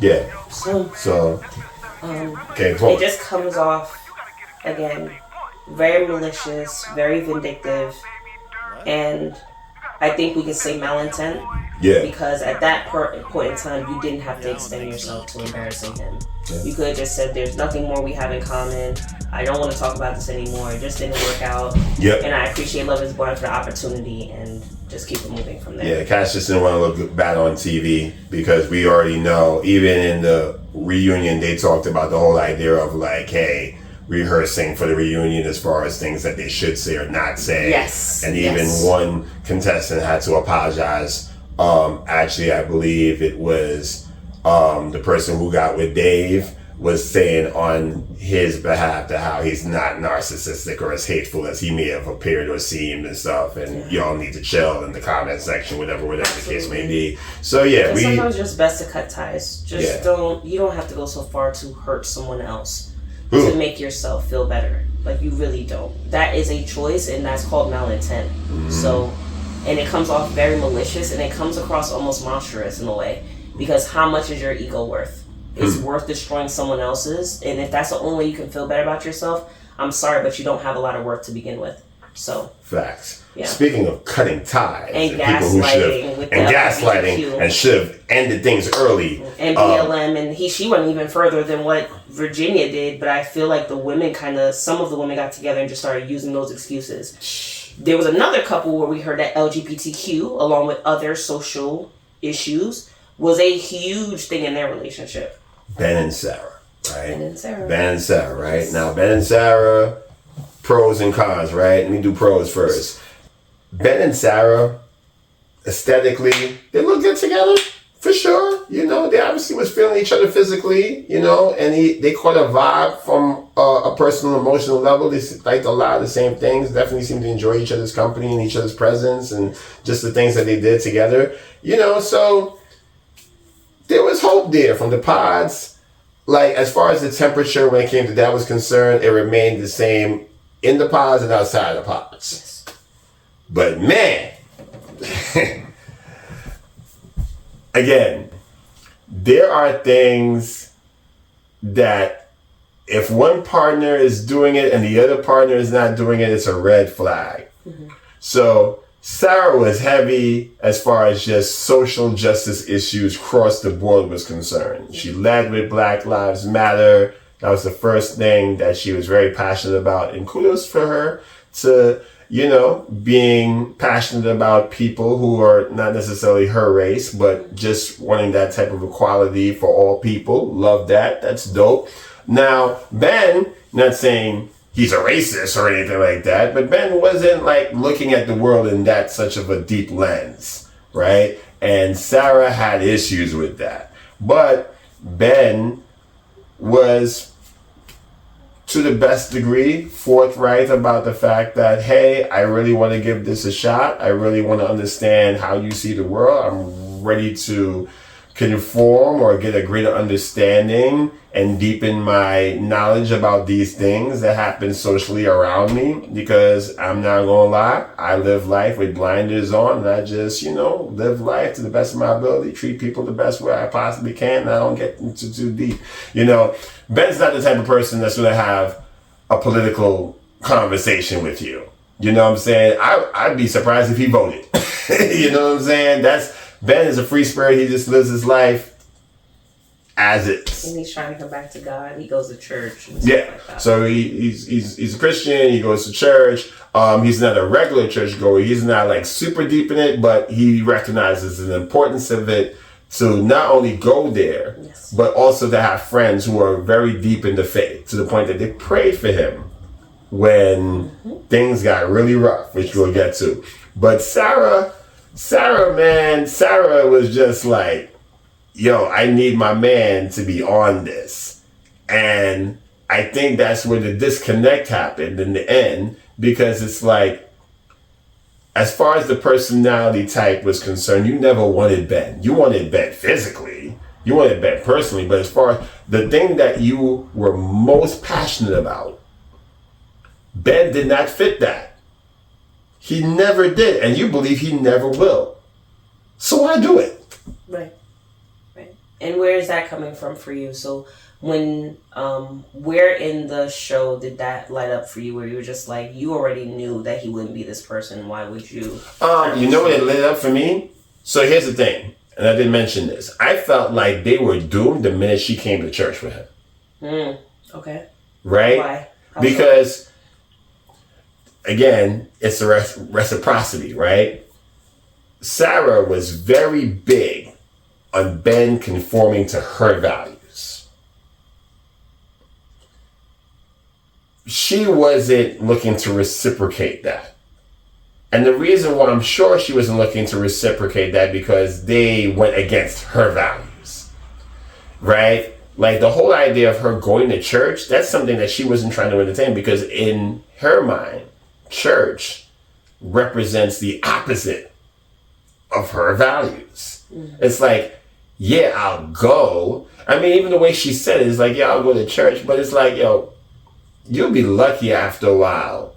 Yeah. So, Okay, it just comes off, again, very malicious, very vindictive, and I think we can say malintent yeah. because at that point in time, you didn't have to extend yourself to embarrassing him. Yeah. You could have just said, "There's nothing more we have in common. I don't want to talk about this anymore. It just didn't work out. Yep. And I appreciate Love is Blind for the opportunity," and just keep it moving from there. Yeah, Cash just didn't want to look bad on TV because we already know, even in the reunion, they talked about the whole idea of like, hey, rehearsing for the reunion as far as things that they should say or not say. Yes. And even one contestant had to apologize. Actually, I believe it was the person who got with Dave was saying on his behalf to how he's not narcissistic or as hateful as he may have appeared or seemed and stuff, and y'all need to chill in the comment section, whatever the case may be. So yeah, sometimes it's just best to cut ties. Just you don't have to go so far to hurt someone else to make yourself feel better. Like, you really don't. That is a choice, and that's called malintent. So, and it comes off very malicious, and it comes across almost monstrous in a way, because how much is your ego worth? It's worth destroying someone else's, and if that's the only way you can feel better about yourself, I'm sorry, but you don't have a lot of worth to begin with. So facts. Yeah. Speaking of cutting ties and gaslighting and should have ended things early, and BLM, and she went even further than what Virginia did. But I feel like some of the women got together and just started using those excuses. There was another couple where we heard that LGBTQ, along with other social issues, was a huge thing in their relationship. Ben and Sarah, right? Ben and Sarah, right? Yes. Now, Ben and Sarah, pros and cons, right? Let me do pros first. Ben and Sarah, aesthetically, they look good together, for sure. You know, they obviously was feeling each other physically, you know, and they caught a vibe from a personal, emotional level. They liked a lot of the same things, definitely seemed to enjoy each other's company and each other's presence and just the things that they did together, you know, so there was hope there from the pods. Like, as far as the temperature when it came to that was concerned, it remained the same in the pods and outside the pods. Yes. But man, again, there are things that if one partner is doing it and the other partner is not doing it, it's a red flag. So Sarah was heavy as far as just social justice issues across the board was concerned. She led with Black Lives Matter. That was the first thing that she was very passionate about. And kudos for her to, you know, being passionate about people who are not necessarily her race, but just wanting that type of equality for all people. Love that. That's dope. Now, Ben, not saying he's a racist or anything like that, but Ben wasn't like looking at the world in that such of a deep lens, right? And Sarah had issues with that. But Ben was, to the best degree, forthright about the fact that, hey, I really want to give this a shot. I really want to understand how you see the world. I'm ready to conform or get a greater understanding and deepen my knowledge about these things that happen socially around me, because I'm not gonna lie, I live life with blinders on, and I just, you know, live life to the best of my ability, treat people the best way I possibly can, and I don't get into too deep. You know, Ben's not the type of person that's gonna have a political conversation with you. You know what I'm saying? I'd be surprised if he voted. You know what I'm saying? Ben is a free spirit. He just lives his life as is. And he's trying to come back to God. He goes to church and stuff like that. So he's a Christian. He goes to church. He's not a regular church goer. He's not like super deep in it, but he recognizes the importance of it to not only go there, yes, but also to have friends who are very deep in the faith, to the point that they prayed for him when things got really rough, which we'll get to. But Sarah, man, Sarah was just like, yo, I need my man to be on this. And I think that's where the disconnect happened in the end, because it's like, as far as the personality type was concerned, you never wanted Ben. You wanted Ben physically. You wanted Ben personally. But as far as the thing that you were most passionate about, Ben did not fit that. He never did, and you believe he never will. So why do it? Right. And where is that coming from for you? So when where in the show did that light up for you, where you were just like, you already knew that he wouldn't be this person, why would you? You know what it lit up for me? So here's the thing, and I didn't mention this. I felt like they were doomed the minute she came to church with him. Okay. Right? Why? Because, again, it's a reciprocity, right? Sarah was very big on Ben conforming to her values. She wasn't looking to reciprocate that. And the reason why I'm sure she wasn't looking to reciprocate that because they went against her values, right? Like the whole idea of her going to church, that's something that she wasn't trying to entertain because in her mind, church represents the opposite of her values. It's like, yeah, I'll go. I mean, even the way she said it is like, yeah, I'll go to church. But it's like, yo, you'll be lucky after a while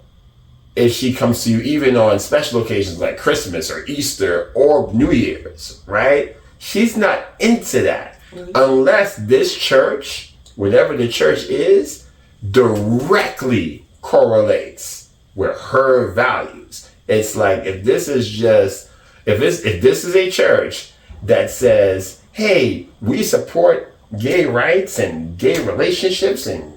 if she comes to you, even on special occasions like Christmas or Easter or New Year's, right? She's not into that unless this church, whatever the church is, directly correlates with her values. It's like if this is a church that says, hey, we support gay rights and gay relationships and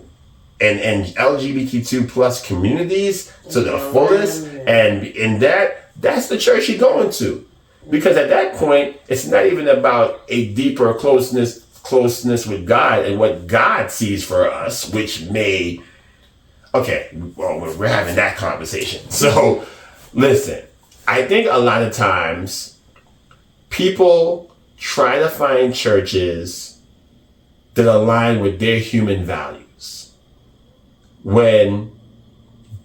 LGBTQ plus communities to the fullest, and in that's the church you're going to. Because at that point, it's not even about a deeper closeness with God and what God sees for us, which may, we're having that conversation. So listen, I think a lot of times people try to find churches that align with their human values. When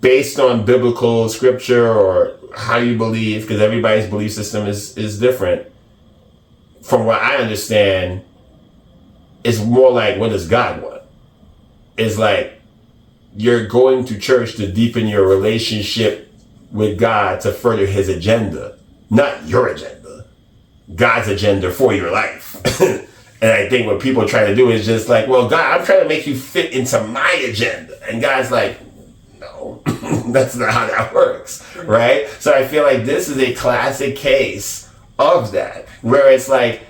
based on biblical scripture or how you believe, because everybody's belief system is different. From what I understand, it's more like, what does God want? It's like you're going to church to deepen your relationship with God to further his agenda, not your agenda, God's agenda for your life. And I think what people try to do is just like, well, God, I'm trying to make you fit into my agenda. And God's like, no, that's not how that works, right? So I feel like this is a classic case of that, where it's like,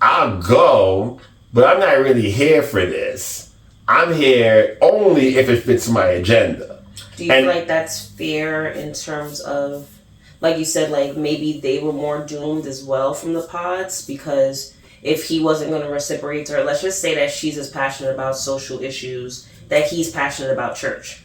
I'll go, but I'm not really here for this. I'm here only if it fits my agenda. Do you feel like that's fair in terms of, like you said, like maybe they were more doomed as well from the pods? Because if he wasn't going to reciprocate to her, let's just say that she's as passionate about social issues that he's passionate about church.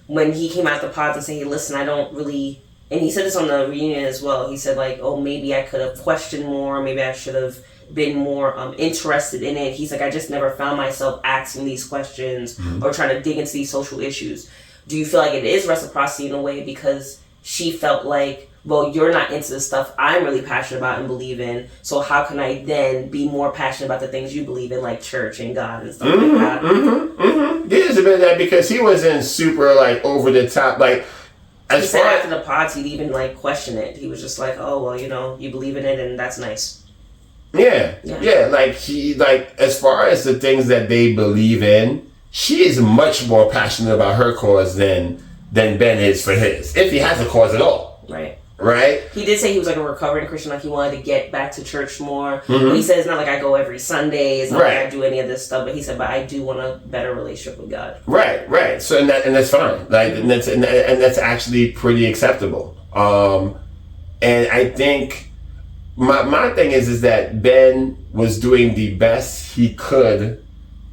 When he came out the pods and said, hey, listen, I don't really, and he said this on the reunion as well, he said like, oh, maybe I could have questioned more, maybe I should have been more interested in it. He's like, I just never found myself asking these questions or trying to dig into these social issues. Do you feel like it is reciprocity in a way because she felt like, well, you're not into the stuff I'm really passionate about and believe in, so how can I then be more passionate about the things you believe in, like church and God and stuff like that? There's a bit of that because he wasn't super like over the top. Like, he said after the pods, he'd even like question it. He was just like, oh, well, you know, you believe in it and that's nice. Yeah. Like he, like as far as the things that they believe in, she is much more passionate about her cause than Ben is for his, if he has a cause at all. Right? He did say he was like a recovering Christian, like he wanted to get back to church more. He said it's not like I go every Sunday, it's not like I do any of this stuff, but he said, but I do want a better relationship with God. Right. So and that's fine. Like and that's actually pretty acceptable. And I think my thing is that Ben was doing the best he could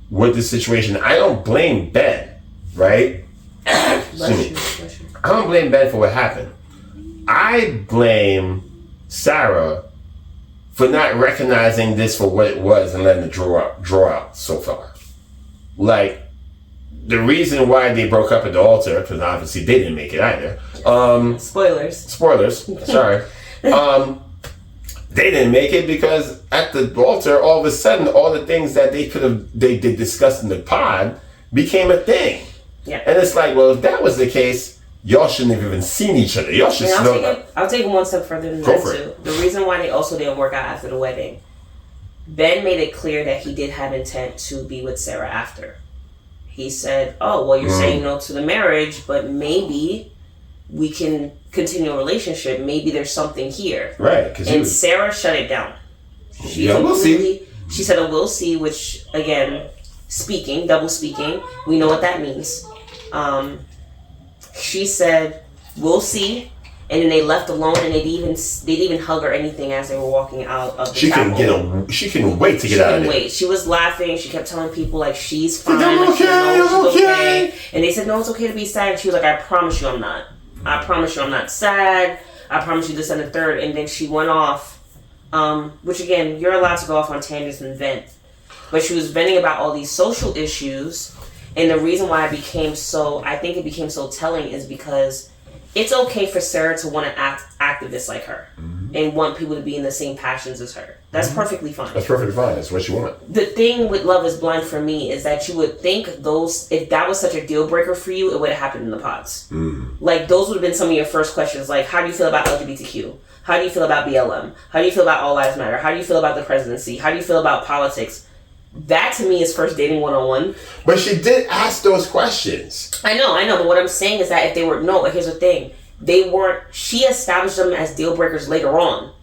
with the situation. I don't blame Ben, right? Bless you. I don't blame Ben for what happened. I blame Sarah for not recognizing this for what it was and letting it draw out so far. Like, the reason why they broke up at the altar, because obviously they didn't make it either. Spoilers, sorry. They didn't make it because at the altar, all of a sudden, all the things that they discussed in the pod became a thing. Yeah. And it's like, well, if that was the case, y'all shouldn't have even seen each other. Y'all should I'll take it one step further than that too. The reason why they also didn't work out after the wedding Ben made it clear that he did have intent to be with Sarah after. He said, oh, well, you're saying no to the marriage, but maybe we can continue a relationship. Maybe there's something here. Right. And Sarah shut it down. We'll see. She said a we'll see, which, again, double speaking, we know what that means. She said, we'll see. And then they left alone, and they didn't even hug or anything as they were walking out of the chapel. She couldn't wait to get out of there. She was laughing. She kept telling people, like, she's fine. She's okay. And they said, no, it's okay to be sad. And she was like, I promise you I'm not. I promise you I'm not sad. I promise you this and the third. And then she went off, which, again, you're allowed to go off on tangents and vent. But she was venting about all these social issues. And the reason why I think it became so telling is because it's okay for Sarah to want to act activist like her and want people to be in the same passions as her. That's perfectly fine. That's perfectly fine. That's what you want. The thing with Love is Blind for me is that you would think if that was such a deal breaker for you, it would have happened in the pods. Like, those would have been some of your first questions. Like, how do you feel about LGBTQ? How do you feel about BLM? How do you feel about All Lives Matter? How do you feel about the presidency? How do you feel about politics? That, to me, is first dating 101. But she did ask those questions. I know. But what I'm saying is that if they were... No, here's the thing. They weren't... She established them as deal breakers later on.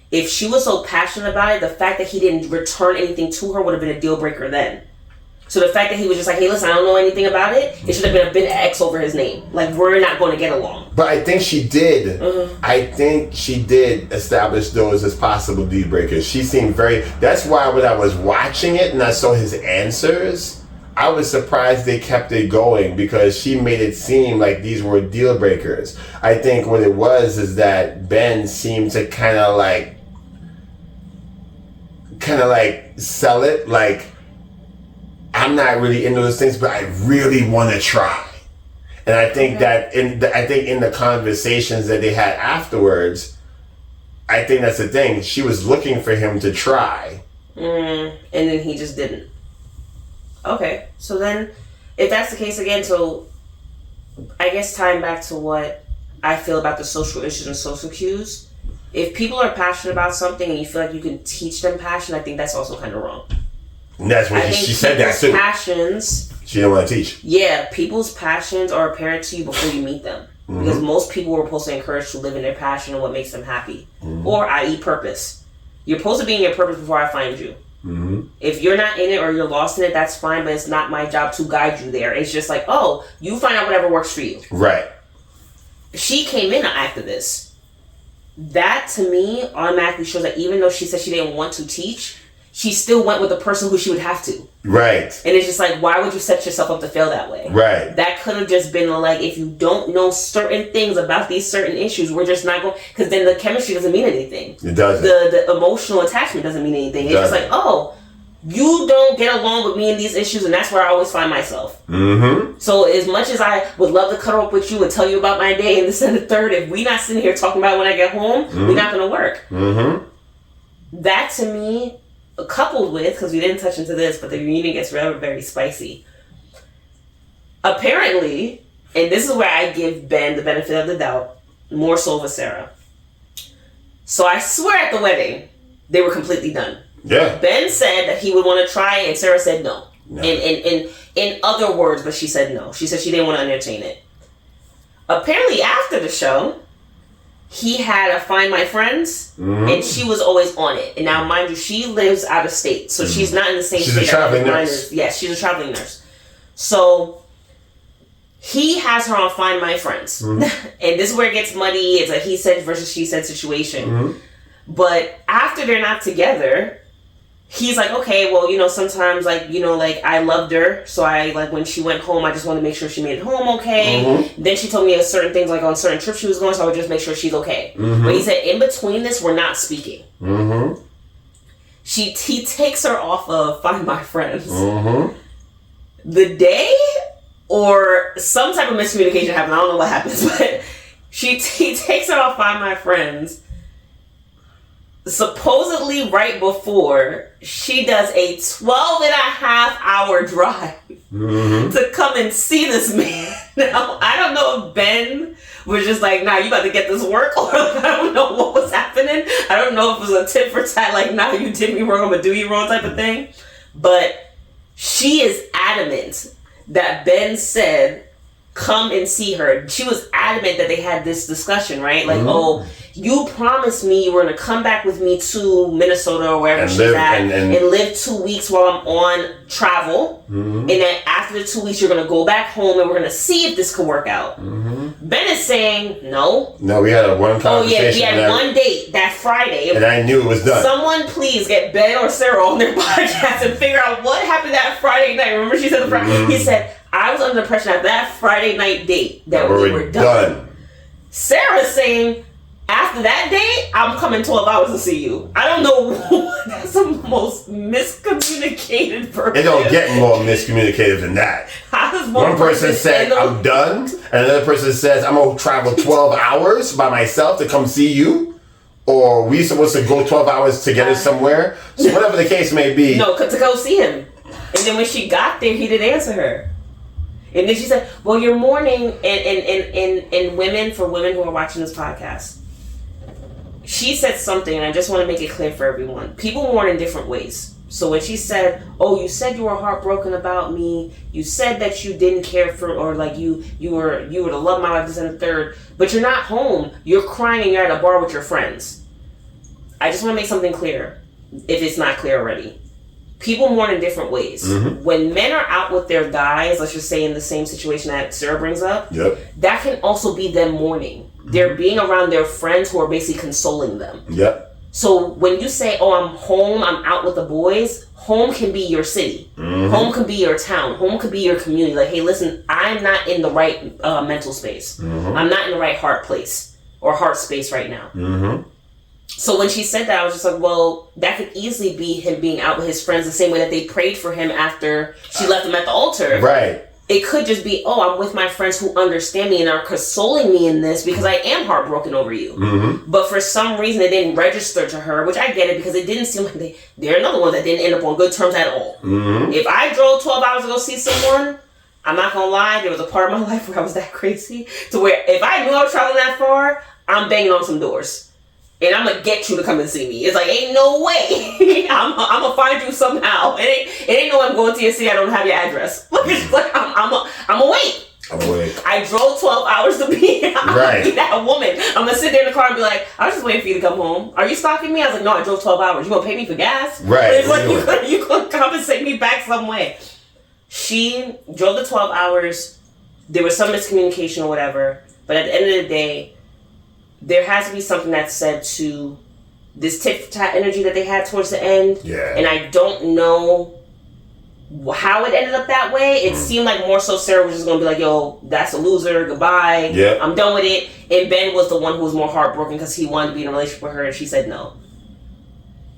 If she was so passionate about it, the fact that he didn't return anything to her would have been a deal breaker then. So the fact that he was just like, hey, listen, I don't know anything about it, it should have been a big X over his name. Like, we're not going to get along. But I think she did. I think she did establish those as possible deal breakers. She seemed very... That's why when I was watching it and I saw his answers, I was surprised they kept it going because she made it seem like these were deal breakers. I think what it was is that Ben seemed to kind of like sell it like, I'm not really into those things, but I really want to try. And I think that in the conversations that they had afterwards, I think that's the thing. She was looking for him to try. And then he just didn't. Okay. So then, if that's the case again, so I guess tying back to what I feel about the social issues and social cues, if people are passionate about something and you feel like you can teach them passion, I think that's also kind of wrong. And that's what she said that too. Passions. She didn't want to teach. Yeah, people's passions are apparent to you before you meet them. Because most people were supposed to encourage to live in their passion and what makes them happy. Or, i.e., purpose. You're supposed to be in your purpose before I find you. If you're not in it or you're lost in it, that's fine, but it's not my job to guide you there. It's just like, oh, you find out whatever works for you. Right. She came in an activist. That, to me, automatically shows that even though she said she didn't want to teach, she still went with the person who she would have to. Right. And it's just like, why would you set yourself up to fail that way? Right. That could have just been like, if you don't know certain things about these certain issues, we're just not going... Because then the chemistry doesn't mean anything. It doesn't. The emotional attachment doesn't mean anything. It's just like, oh, you don't get along with me in these issues, and that's where I always find myself. So as much as I would love to cuddle up with you and tell you about my day and this and the third, if we're not sitting here talking about when I get home, we're not going to work. That, to me... coupled with, because we didn't touch into this, but the reunion gets very, very spicy. Apparently, and this is where I give Ben the benefit of the doubt, more so with Sarah. So I swear at the wedding, they were completely done. Yeah. Ben said that he would want to try, and Sarah said no. In other words, but she said no. She said she didn't want to entertain it. Apparently, after the show, he had a Find My Friends, and she was always on it. And now, mind you, she lives out of state, so she's not in the same state. She's a traveling nurse. Yes, she's a traveling nurse. So he has her on Find My Friends, and this is where it gets muddy. It's a he said versus she said situation. But after they're not together, he's like, okay, well, sometimes, I loved her, so when she went home, I just wanted to make sure she made it home okay. Then she told me certain things, on certain trips she was going, so I would just make sure she's okay. But he said, in between this, we're not speaking. He takes her off of Find My Friends. The day, or some type of miscommunication happened, I don't know what happens, but he takes her off Find My Friends, supposedly right before she does a 12-and-a-half-hour drive to come and see this man. Now, I don't know if Ben was just like, nah, you got to get this work, or like, I don't know what was happening. I don't know if it was a tit for tat, like, nah, you did me wrong, I'm gonna do you wrong type of thing. But she is adamant that Ben said, come and see her. She was adamant that they had this discussion, right? Like, oh, you promised me you were going to come back with me to Minnesota or wherever she's at and live 2 weeks while I'm on travel. And then after the 2 weeks, you're going to go back home and we're going to see if this can work out. Ben is saying, no. No, we had one conversation. Oh, yeah, we had one date that Friday. And I knew it was done. Someone please get Ben or Sarah on their podcast and figure out what happened that Friday night. Remember she said the Friday? He said, I was under the impression at that Friday night date that we were done. Sarah's saying, after that date, I'm coming 12 hours to see you. I don't know. That's the most miscommunicated version. It don't get more miscommunicated than that. One person said, I'm done. And another person says, I'm going to travel 12 hours by myself to come see you. Or we supposed to go 12 hours together somewhere. So whatever the case may be. No, to go see him. And then when she got there, he didn't answer her. And then she said, well, you're mourning, and women, for women who are watching this podcast, she said something, and I just want to make it clear for everyone. People mourn in different ways. So when she said, oh, you said you were heartbroken about me, you said that you didn't care for, or like you were the love of my life, this and the third, but you're not home, you're crying and you're at a bar with your friends. I just want to make something clear, if it's not clear already. People mourn in different ways. When men are out with their guys, let's just say in the same situation that Sarah brings up, that can also be them mourning. They're being around their friends who are basically consoling them. So when you say, oh, I'm home, I'm out with the boys, home can be your city. Home can be your town. Home could be your community. Like, hey, listen, I'm not in the right mental space. I'm not in the right heart place or heart space right now. So when she said that, I was just like, well, that could easily be him being out with his friends the same way that they prayed for him after she left him at the altar. Right. It could just be, oh, I'm with my friends who understand me and are consoling me in this because I am heartbroken over you. But for some reason, it didn't register to her, which I get it because it didn't seem like they're another one that didn't end up on good terms at all. If I drove 12 hours to go see someone, I'm not going to lie, there was a part of my life where I was that crazy to where if I knew I was traveling that far, I'm banging on some doors. And I'm gonna get you to come and see me. It's like, ain't no way. I'm gonna find you somehow. It ain't no way I'm going to your city. I don't have your address. It's like I'm gonna wait. I drove 12 hours to be that woman. I'm gonna sit there in the car and be like, I was just waiting for you to come home. Are you stalking me? I was like, no, I drove 12 hours. You gonna pay me for gas? Right. It's like you gonna compensate me back some way. She drove the 12 hours. There was some miscommunication or whatever. But at the end of the day, there has to be something that's said to this tit-for-tat energy that they had towards the end. And I don't know how it ended up that way. It seemed like more so Sarah was just going to be like, yo, that's a loser, goodbye, I'm done with it. And Ben was the one who was more heartbroken because he wanted to be in a relationship with her and she said no.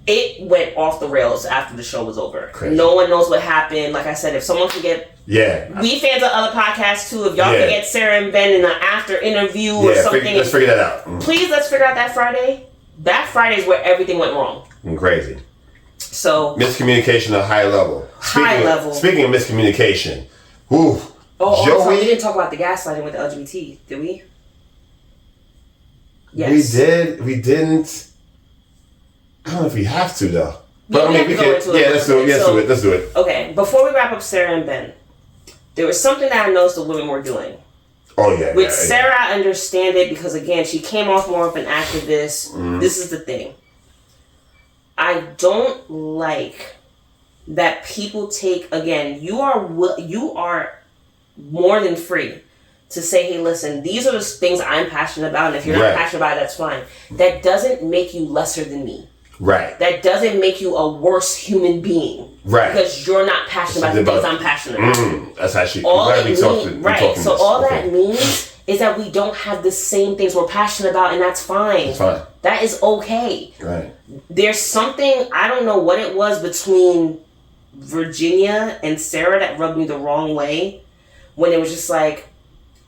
It went off the rails after the show was over. Crazy. No one knows what happened. Like I said, if someone could get... We fans of other podcasts too. If y'all can get Sarah and Ben in an after interview or something. Let's figure that out. Please, let's figure out that Friday. That Friday is where everything went wrong. Crazy. So... miscommunication at a high level. Speaking of miscommunication. Joey... Also, we didn't talk about the gaslighting with the LGBT, did we? Yes. We didn't... I don't know if we have to though. But I mean, we can. Let's do it. Let's do it. Okay, before we wrap up Sarah and Ben, there was something that I noticed the women were doing. With Sarah, I understand it because again, she came off more of an activist. This is the thing. I don't like that people take, again, you are more than free to say, hey, listen, these are the things I'm passionate about, and if you're not passionate about it, that's fine. That doesn't make you lesser than me. That doesn't make you a worse human being. Because you're not passionate about the things I'm passionate about. That's actually all it means. So all that means is that we don't have the same things we're passionate about, and that's fine. That's fine. That is okay. There's something, I don't know what it was between Virginia and Sarah that rubbed me the wrong way. When it was just like,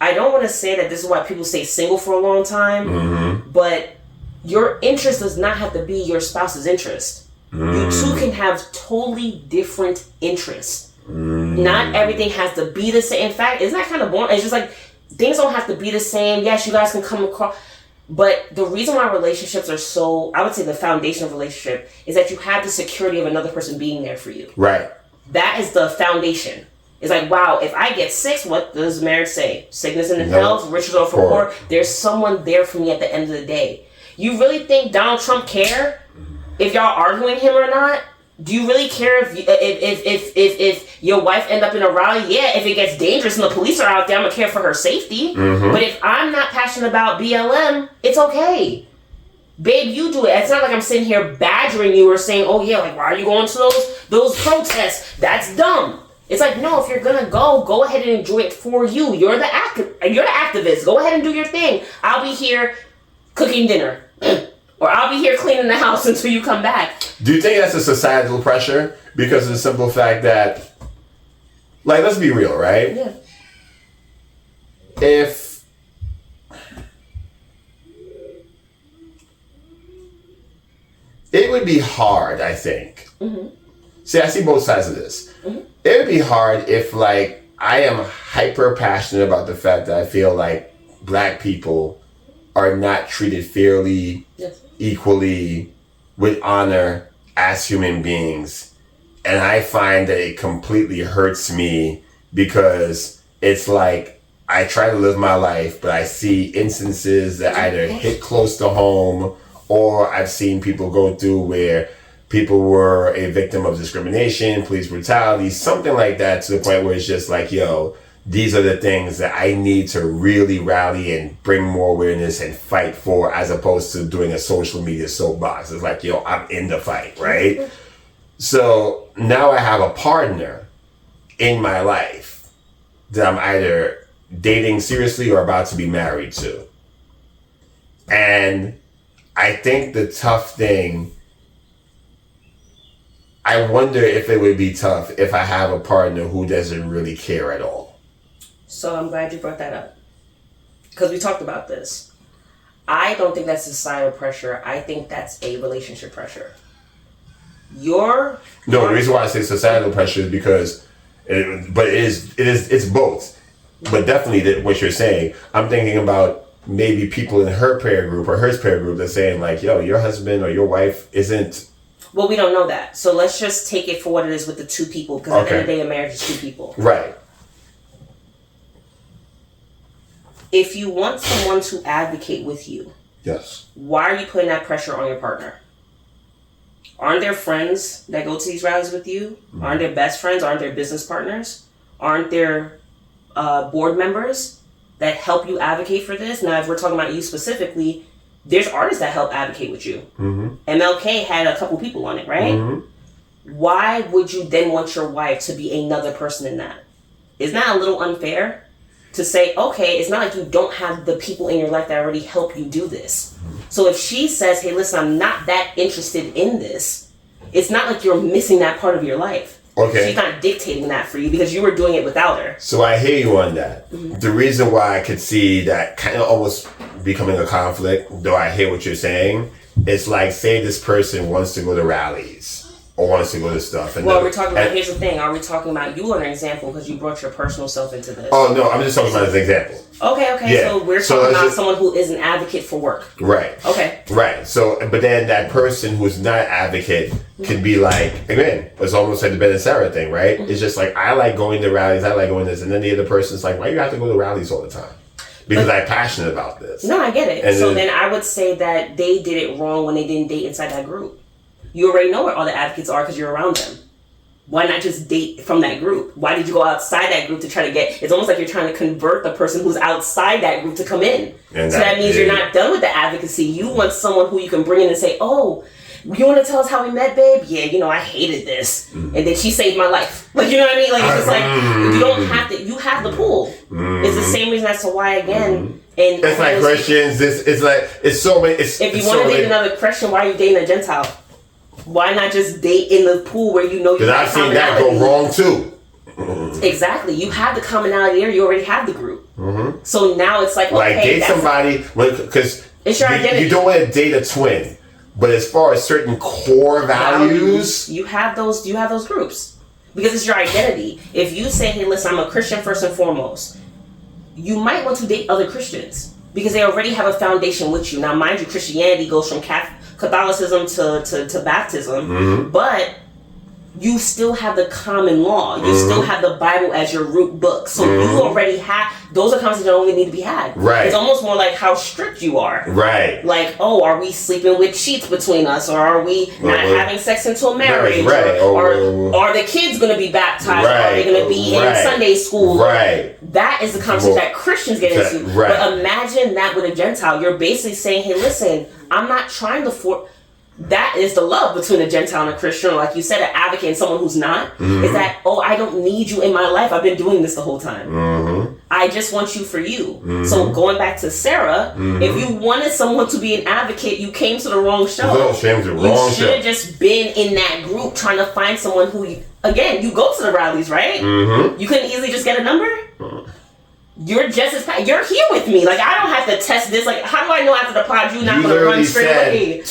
I don't want to say that this is why people stay single for a long time, but your interest does not have to be your spouse's interest. You two can have totally different interests. Not everything has to be the same. In fact, isn't that kind of boring? It's just like, things don't have to be the same. Yes, you guys can come across. But the reason why relationships are so, I would say the foundation of a relationship is that you have the security of another person being there for you. Right. That is the foundation. It's like, wow, if I get sick, what does marriage say? Sickness and health, riches or for poor. There's someone there for me at the end of the day. You really think Donald Trump care if y'all arguing him or not? Do you really care if your wife end up in a rally? Yeah, if it gets dangerous and the police are out there, I'm gonna care for her safety. Mm-hmm. But if I'm not passionate about BLM, it's okay. Babe, you do it. It's not like I'm sitting here badgering you or saying, oh yeah, like why are you going to those protests? That's dumb. It's like, no, if you're gonna go ahead and enjoy it for you. You're the activist. Go ahead and do your thing. I'll be here cooking dinner. Or I'll be here cleaning the house until you come back. Do you think that's a societal pressure? Because of the simple fact that, like, let's be real, right? Yeah. If it would be hard, I think. Mm-hmm. See, I see both sides of this. Mm-hmm. It would be hard if, like, I am hyper passionate about the fact that I feel like black people are not treated fairly, equally, with honor as human beings. And I find that it completely hurts me because it's like I try to live my life, but I see instances that either hit close to home or I've seen people go through where people were a victim of discrimination, police brutality, something like that, to the point where it's just like, yo, these are the things that I need to really rally and bring more awareness and fight for, as opposed to doing a social media soapbox. It's like, yo, I'm in the fight, right? So now I have a partner in my life that I'm either dating seriously or about to be married to. And I think the tough thing, I wonder if it would be tough if I have a partner who doesn't really care at all. So I'm glad you brought that up. Because we talked about this. I don't think that's societal pressure. I think that's a relationship pressure. The reason why I say societal pressure is because, it's both. But definitely what you're saying, I'm thinking about maybe people in her peer group or hers peer group that's saying like, yo, your husband or your wife isn't. Well, we don't know that. So let's just take it for what it is with the two people. Because at the end of the day, a marriage is two people. Right. If you want someone to advocate with you, yes, why are you putting that pressure on your partner? Aren't there friends that go to these rallies with you? Mm-hmm. Aren't there best friends? Aren't there business partners? Aren't there board members that help you advocate for this? Now, if we're talking about you specifically, there's artists that help advocate with you. Mm-hmm. MLK had a couple people on it, right? Mm-hmm. Why would you then want your wife to be another person in that? Isn't that a little unfair? To say, okay, it's not like you don't have the people in your life that already help you do this. So if she says, hey, listen, I'm not that interested in this, it's not like you're missing that part of your life. Okay. She's not dictating that for you because you were doing it without her. So I hear you on that. Mm-hmm. The reason why I could see that kind of almost becoming a conflict, though I hear what you're saying, it's like, say this person wants to go to rallies. Or wants to go to stuff. And we're talking about, here's the thing, are we talking about you on an example because you brought your personal self into this? Oh, no, I'm just talking about as an example. Okay, yeah. So we're talking about someone who is an advocate for work. Right. Okay. Right. So, but then that person who's not an advocate could be like, again, it's almost like the Ben and Sarah thing, right? Mm-hmm. It's just like, I like going to rallies, I like going to this, and then the other person's like, why do you have to go to rallies all the time? Because I'm passionate about this. No, I get it. And so then I would say that they did it wrong when they didn't date inside that group. You already know where all the advocates are because you're around them. Why not just date from that group? Why did you go outside that group to try to get... It's almost like you're trying to convert the person who's outside that group to come in. And so that means you're not done with the advocacy. You want someone who you can bring in and say, oh, you want to tell us how we met, babe? Yeah, I hated this. Mm-hmm. And then she saved my life. Like, you know what I mean? Like, it's just like, you don't have to... You have the pool. Mm-hmm. It's the same reason as to why, again... Mm-hmm. And it's like Christians. It's like... It's so many... If you want to date another Christian, why are you dating a Gentile? Why not just date in the pool where you know you have commonality? Because I've seen that go wrong too. Mm-hmm. Exactly. You have the commonality there. You already have the group. Mm-hmm. So now it's like, okay, date somebody because it's your identity. You don't want to date a twin, but as far as certain core values, you have those. You have those groups because it's your identity. If you say, "Hey, listen, I'm a Christian first and foremost," you might want to date other Christians because they already have a foundation with you. Now, mind you, Christianity goes from Catholicism to baptism, but you still have the common law. You still have the Bible as your root book. So you already have, those are conversations that only need to be had. Right. It's almost more like how strict you are. Right. Like, oh, are we sleeping with sheets between us? Or are we not having sex until marriage? Right. Or are the kids going to be baptized? Right. Or are they going to be in Sunday school? Right. That is the conversation that Christians get into. Right. But imagine that with a Gentile. You're basically saying, hey, listen, I'm not trying to that is the love between a Gentile and a Christian, or like you said, an advocate and someone who's not, is that, oh, I don't need you in my life. I've been doing this the whole time. I just want you for you. So going back to Sarah, if you wanted someone to be an advocate, you came to the wrong show. You should have just been in that group trying to find someone who, you go to the rallies, right? You couldn't easily just get a number? You're just as you're here with me. Like, I don't have to test this. Like, how do I know after the pod you're not going to run straight away?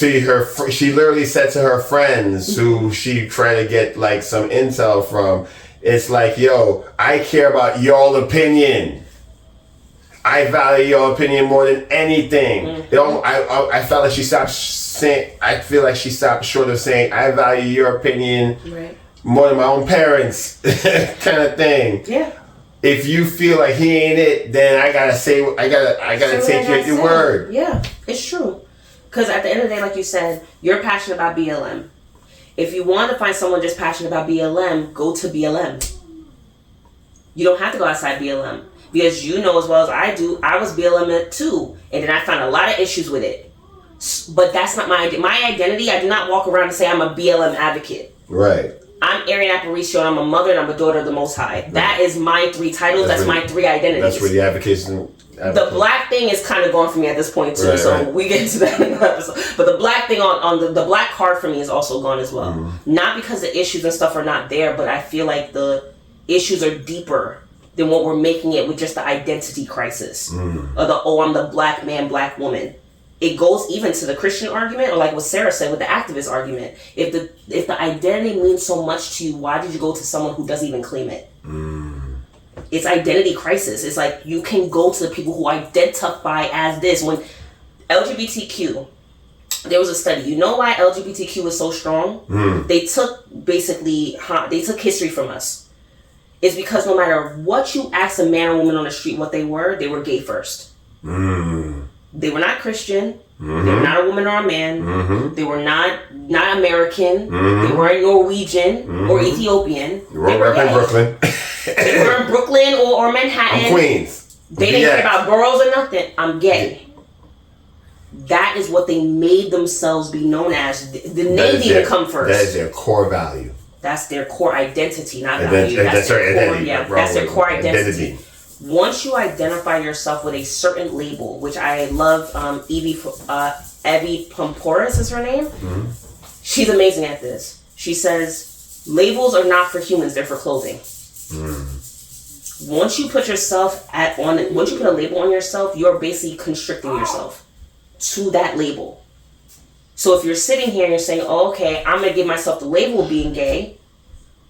She literally said to her friends who she tried to get like some intel from, it's like, yo, I care about your opinion. I value your opinion more than anything. I felt like she stopped saying. I feel like she stopped short of saying, I value your opinion more than my own parents, kind of thing. Yeah. If you feel like he ain't it, then I gotta take you at your word. Yeah, it's true. Because at the end of the day, like you said, you're passionate about BLM. If you want to find someone just passionate about BLM, go to BLM. You don't have to go outside BLM. Because you know as well as I do, I was BLM too. And then I found a lot of issues with it. But that's not my identity. I do not walk around and say I'm a BLM advocate. Right. I'm Arian Aparicio, and I'm a mother, and I'm a daughter of the Most High. Right. That is my 3 titles. That's my 3 identities. That's where the advocation. The black thing is kind of gone for me at this point too, so we get into that in another episode. But the black thing on the black card for me is also gone as well. Not because the issues and stuff are not there, but I feel like the issues are deeper than what we're making it with just the identity crisis. Or I'm the black man, black woman. It goes even to the Christian argument, or like what Sarah said with the activist argument. If the identity means so much to you, why did you go to someone who doesn't even claim it? It's identity crisis. It's like you can go to the people who identify as this. When LGBTQ, there was a study. You know why LGBTQ is so strong? They took history from us. It's because no matter what you ask a man or woman on the street what they were gay first. They were not Christian. They were not a woman or a man. They were not American. They weren't Norwegian or Ethiopian. They were in Brooklyn. They were in Brooklyn or Manhattan. I'm Queens. They didn't care about boroughs or nothing. I'm gay. That is what they made themselves be known as. The name didn't come first. That is their core value. That's their core identity, not value. That's their core identity. Yeah, that's their core identity. Once you identify yourself with a certain label, which I love, Evie Pomporis is her name. She's amazing at this. She says, labels are not for humans, they're for clothing. Once you put once you put a label on yourself, you're basically constricting yourself to that label. So if you're sitting here and you're saying, oh, okay, I'm going to give myself the label of being gay,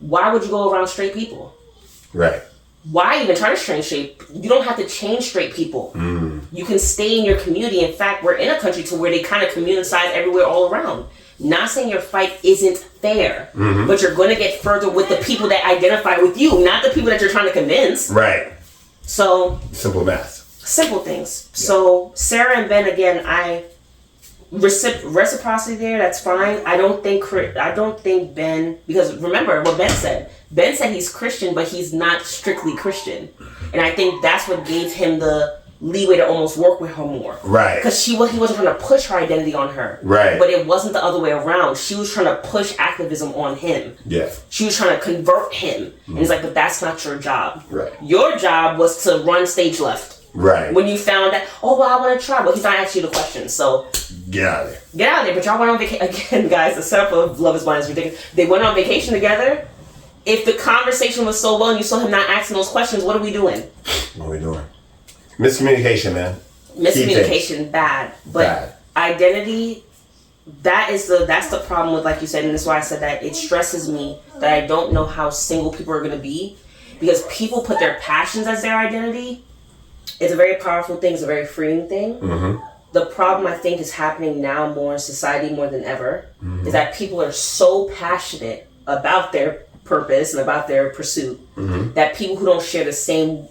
why would you go around straight people? Right. Why even try to change straight? You don't have to change straight people. You can stay in your community. In fact, we're in a country to where they kind of communicize everywhere all around. Not saying your fight isn't fair, but you're going to get further with the people that identify with you, not the people that you're trying to convince. Right. So simple math. Simple things. Yeah. So Sarah and Ben, again, reciprocity there, that's fine. I don't think Ben, because remember what Ben said. Ben said he's Christian, but he's not strictly Christian. And I think that's what gave him the leeway to almost work with her more. Right. Because he wasn't trying to push her identity on her. Right. But it wasn't the other way around. She was trying to push activism on him. Yeah. She was trying to convert him. And it's like, but that's not your job. Right. Your job was to run stage left. Right. When you found that, oh, well, I want to try. Well, he's not asking you the question, so... Get out of there. Get out of there. But y'all went on vacation. Again, guys, the setup of Love is Blind is ridiculous. They went on vacation together. If the conversation was so well and you saw him not asking those questions, what are we doing? What are we doing? Miscommunication, man. Miscommunication, bad. But identity, that's the problem with, like you said, and that's why I said that it stresses me that I don't know how single people are going to be. Because people put their passions as their identity. It's a very powerful thing. It's a very freeing thing. Mm-hmm. The problem, I think, is happening now more in society more than ever, is that people are so passionate about their purpose and about their pursuit that people who don't share the same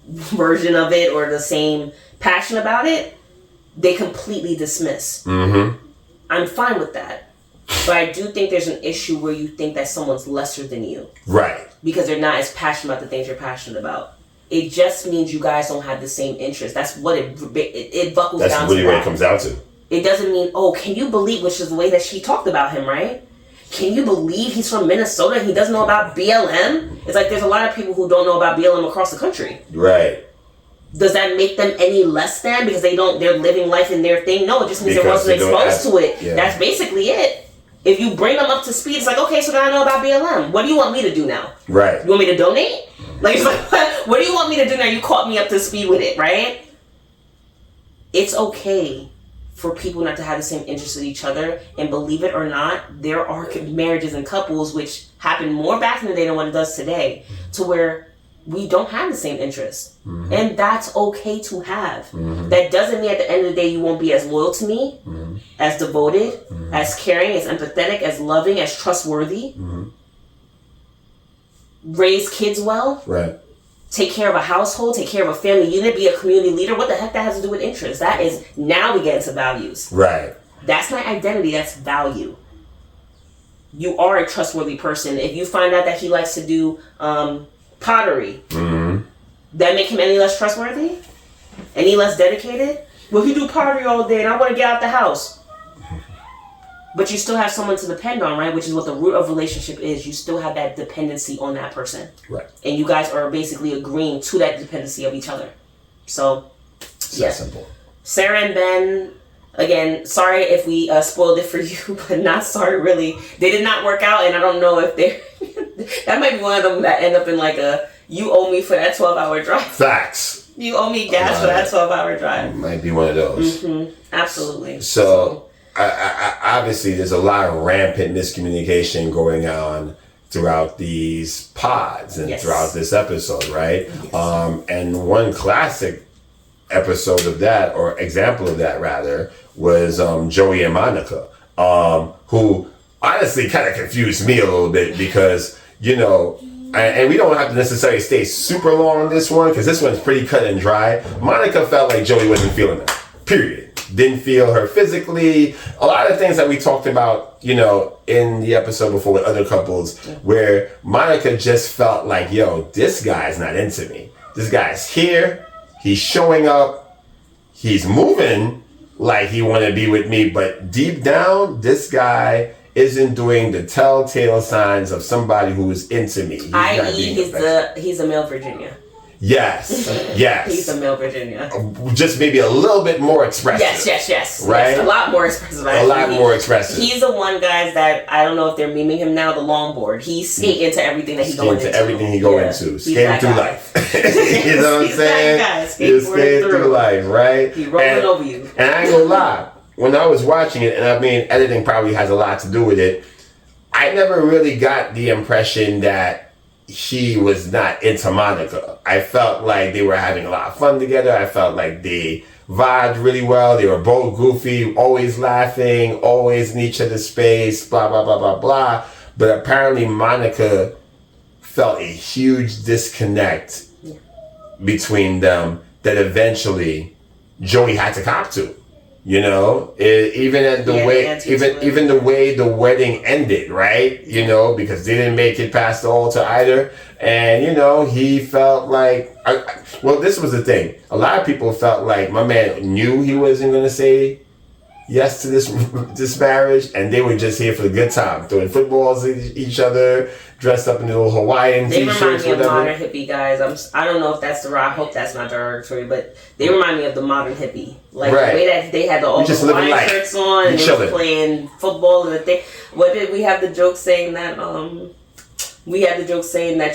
version of it or the same passion about it, they completely dismiss. I'm fine with that. But I do think there's an issue where you think that someone's lesser than you. Right. Because they're not as passionate about the things you're passionate about. It just means you guys don't have the same interest. That's what it buckles down to. That's really what it comes down to. It doesn't mean, can you believe, which is the way that she talked about him, right? Can you believe he's from Minnesota and he doesn't know about BLM? It's like there's a lot of people who don't know about BLM across the country. Right. Does that make them any less than because they're living life in their thing? No, it just means they wasn't exposed to it. Yeah. That's basically it. If you bring them up to speed, it's like, okay, so now I know about BLM. What do you want me to do now? Right. You want me to donate? Like, it's like, what do you want me to do now? You caught me up to speed with it, right? It's okay for people not to have the same interests as each other, and believe it or not, there are marriages and couples which happen more back in the day than what it does today, to where we don't have the same interests. And that's okay to have. That doesn't mean at the end of the day you won't be as loyal to me, as devoted, as caring, as empathetic, as loving, as trustworthy. Raise kids well. Right. Take care of a household, take care of a family unit, be a community leader. What the heck that has to do with interest? That is, now we get into values. Right. That's not identity, that's value. You are a trustworthy person. If you find out that he likes to do pottery, that make him any less trustworthy? Any less dedicated? Well, he do pottery all day and I want to get out the house. But you still have someone to depend on, right? Which is what the root of relationship is. You still have that dependency on that person. Right. And you guys are basically agreeing to that dependency of each other. So, it's that simple. Sarah and Ben, again, sorry if we spoiled it for you, but not sorry really. They did not work out, and I don't know if they're... that might be one of them that end up in like a, you owe me for that 12-hour drive. Facts. You owe me gas for that 12-hour drive. Might be one of those. Absolutely. So I obviously, there's a lot of rampant miscommunication going on throughout these pods and throughout this episode, right? Yes. And one classic episode of that, or example of that rather, was Joey and Monica, who honestly kind of confused me a little bit because, you know, and we don't have to necessarily stay super long on this one because this one's pretty cut and dry. Monica felt like Joey wasn't feeling her, period. Didn't feel her physically. A lot of things that we talked about, you know, in the episode before with other couples, where Monica just felt like, yo, this guy's not into me. This guy's here. He's showing up. He's moving like he want to be with me. But deep down, this guy isn't doing the telltale signs of somebody who is into me. He's a male Virginia. Yes. He's a male Virginia. Just maybe a little bit more expressive. Yes. Right? Yes, a lot more expressive. A lot more expressive. He's the one, guys, that I don't know if they're memeing him now, the longboard. He's skating into everything that he going into. Everything he going into. Skating through life. You know what I'm saying? That guy. He's skating through life, right? He rolling over you. And I ain't gonna lie. When I was watching it, and I mean, editing probably has a lot to do with it, I never really got the impression that he was not into Monica. I felt like they were having a lot of fun together. I felt like they vibed really well. They were both goofy, always laughing, always in each other's space, blah, blah, blah, blah, blah. But apparently Monica felt a huge disconnect between them that eventually Joey had to cop to. You know, even the way the wedding ended, right? You know, because they didn't make it past the altar either. And, you know, he felt like, well, this was the thing. A lot of people felt like my man knew he wasn't going to say yes to this marriage. And they were just here for the good time, throwing footballs at each other, dressed up in little Hawaiian t-shirts, whatever. They remind me of modern hippie guys. I don't know if that's I hope that's not derogatory, but they remind me of the modern hippie. Like the way that they had all the Hawaiian shirts on and they were playing football and the thing. What did we have the joke saying that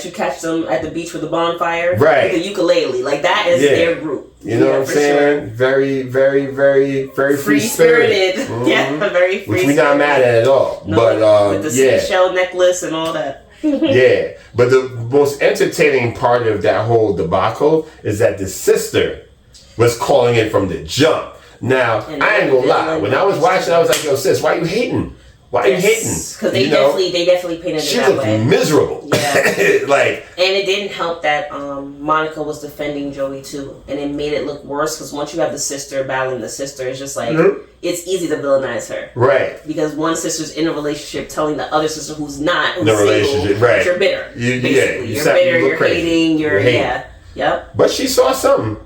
you catch them at the beach with a bonfire, right? With a ukulele, like that is their group. You know what I'm saying? Sure. Very, very, very, very free spirited. Mm-hmm. Yeah, very free. Which we're not mad at all. No, but with the seashell necklace and all that. Yeah, but the most entertaining part of that whole debacle is that the sister was calling it from the jump. Now, I ain't gonna lie. When I was watching, I was like, yo, sis, why you hating? Why are you hating? Because they definitely painted it that way. She looked miserable. Yeah. Like, and it didn't help that Monica was defending Joey too, and it made it look worse because once you have the sister battling the sister, it's just like it's easy to villainize her, right? Because one sister's in a relationship telling the other sister who's not, who's no single, relationship, right? That you're bitter. You're bitter. You're hating. You're hating. Yep. But she saw something.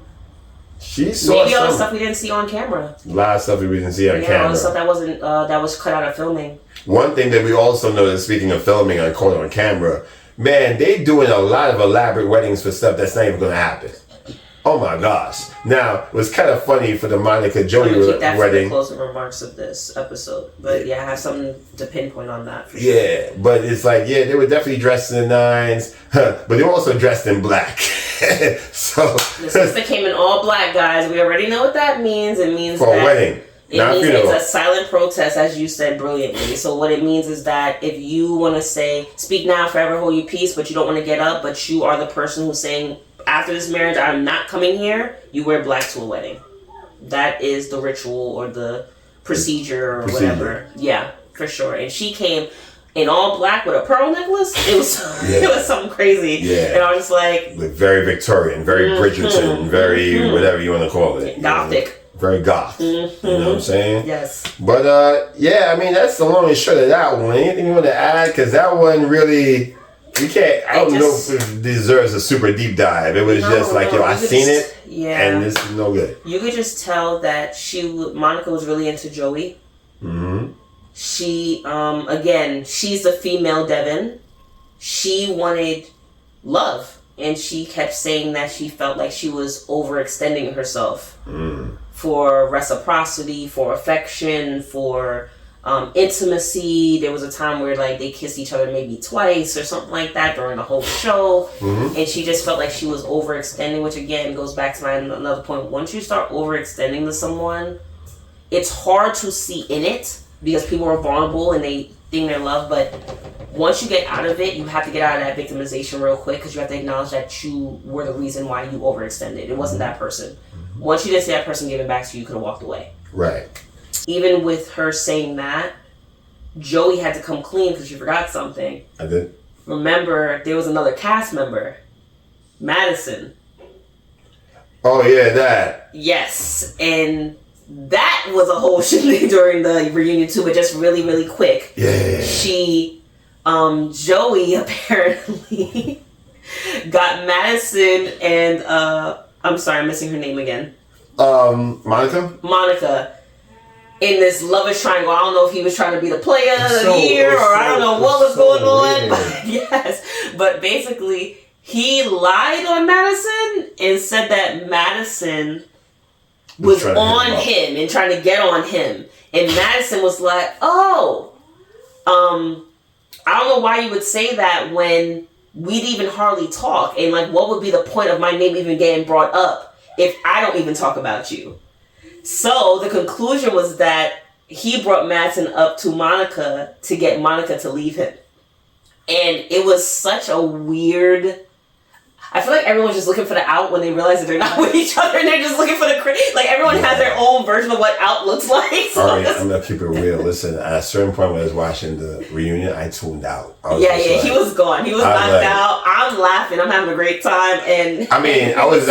Maybe all the stuff we didn't see on camera. A lot of stuff we didn't see on camera. All the stuff that wasn't that was cut out of filming. One thing that we also noticed, speaking of filming on camera, man, they doing a lot of elaborate weddings for stuff that's not even going to happen. Oh my gosh! Now it was kind of funny for the Monica Joey we'll keep that wedding. For the closing remarks of this episode, but yeah, I have something to pinpoint on that. For sure. Yeah, but it's like they were definitely dressed in the 9s, but they were also dressed in black. So the sister came in all black, guys. We already know what that means. It means for a wedding. It means it's a silent protest, as you said brilliantly. So what it means is that if you want to say, speak now, forever hold your peace, but you don't want to get up, but you are the person who's saying, after this marriage, I'm not coming here, you wear black to a wedding. That is the ritual or the procedure or whatever. Yeah, for sure. And she came in all black with a pearl necklace. It was it was something crazy. Yeah. And I was just like very Victorian, very Bridgerton, very whatever you want to call it. Gothic. Very goth. You know what I'm saying? Yes. But yeah, I mean that's the long and short of that one. Anything you want to add? Because that one really, you can't. I don't know if it deserves a super deep dive. It was just like, I seen it, and this is no good. You could just tell that Monica was really into Joey. Mm-hmm. She, again, she's the female Devin. She wanted love, and she kept saying that she felt like she was overextending herself. For reciprocity, for affection, for intimacy. There was a time where they kissed each other maybe twice or something like that during the whole show. And she just felt like she was overextending, which again goes back to another point. Once you start overextending to someone, it's hard to see in it because people are vulnerable and they think they're loved, but once you get out of it, you have to get out of that victimization real quick because you have to acknowledge that you were the reason why you overextended. It wasn't that person. Once you didn't see that person giving back to you, you could have walked away. Right. Even with her saying that, Joey had to come clean because she forgot something. I did. Remember, there was another cast member, Madison. Oh yeah, that. Yes, and that was a whole shit during the reunion too, but just really, really quick. Yeah. She, Joey apparently got Madison and I'm sorry, I'm missing her name again. Monica. In this lovers triangle. I don't know if he was trying to be the player of the year or I don't know what was going on. But yes. But basically, he lied on Madison and said that Madison was on him and trying to get on him. And Madison was like, I don't know why you would say that when we'd even hardly talk. And what would be the point of my name even getting brought up if I don't even talk about you? So the conclusion was that he brought Madison up to Monica to get Monica to leave him. And it was such a weird... I feel like everyone's just looking for the out when they realize that they're not with each other and they're just looking for the... everyone has their own version of what out looks like. So all right, I'm going to keep it real. Listen, at a certain point when I was watching the reunion, I tuned out. He was gone. He was knocked out. I'm laughing. I'm having a great time. And I mean, I was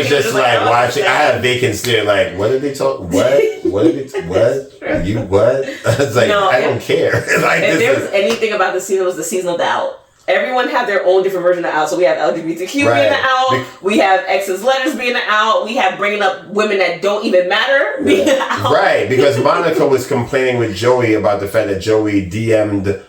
just watching. I had a vacant stare. What did they talk? What did they? What? You what? I was like, I don't care. If there was anything about the season, it was the season of the out. Everyone had their own different version of out. So we have LGBTQ being the out. We have X's letters being the out. We have bringing up women that don't even matter being the out. Right, because Monica was complaining with Joey about the fact that Joey DM'd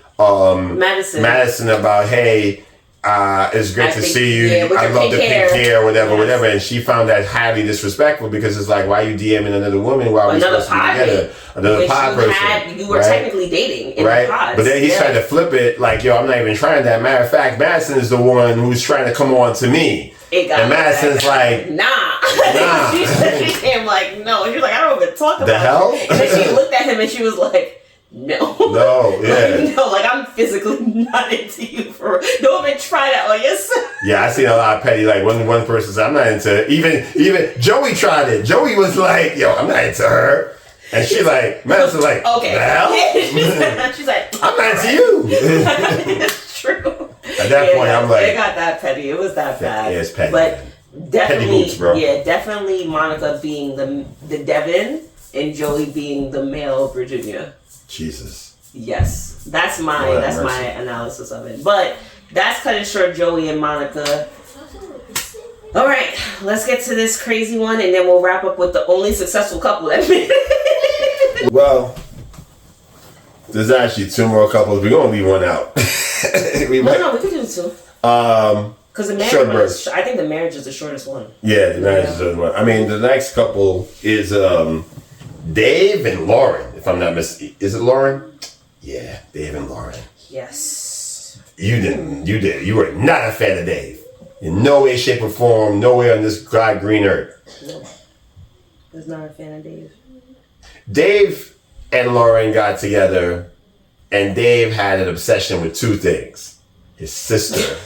Madison about, hey, it's great to see you. I love the pink hair, whatever. And she found that highly disrespectful because it's like, why are you DMing another woman while we're supposed to be together? Another pod person. You were technically dating in the pods. But then he's trying to flip it like, yo, I'm not even trying that. Matter of fact, Madison is the one who's trying to come on to me. And Madison's like, nah. she came like, no. And she was like, I don't even talk about the hell? it. And then she looked at him and she was like, No. No, yeah. No, like I'm physically not into you for. Don't even try that on yourself. Yeah, I seen a lot of petty. Like one person said, "I'm not into it." Even Joey tried it. Joey was like, "Yo, I'm not into her," and she's like, "Madison's like, okay." Well, she's like, I'm not into you. It's true. At that point, I'm like, it got that petty. It was that bad. Yeah, it's petty. But definitely, petty boots, bro. Yeah, definitely Monica being the Devin and Joey being the male Virginia. Jesus. Yes, that's my analysis of it. But that's cutting short Joey and Monica. All right, let's get to this crazy one, and then we'll wrap up with the only successful couple that made it. Well, there's actually two more couples. We're gonna leave one out. we could do two. Because the marriage I think the marriage is the shortest one. Yeah, the marriage is the shortest one. I mean, the next couple is Dave and Lauren. If I'm not mistaken, is it Lauren? Yeah, Dave and Lauren. Yes. You didn't. You did. You were not a fan of Dave. In no way, shape, or form. Nowhere on this God green earth. No. I was not a fan of Dave. Dave and Lauren got together, and Dave had an obsession with two things. His sister,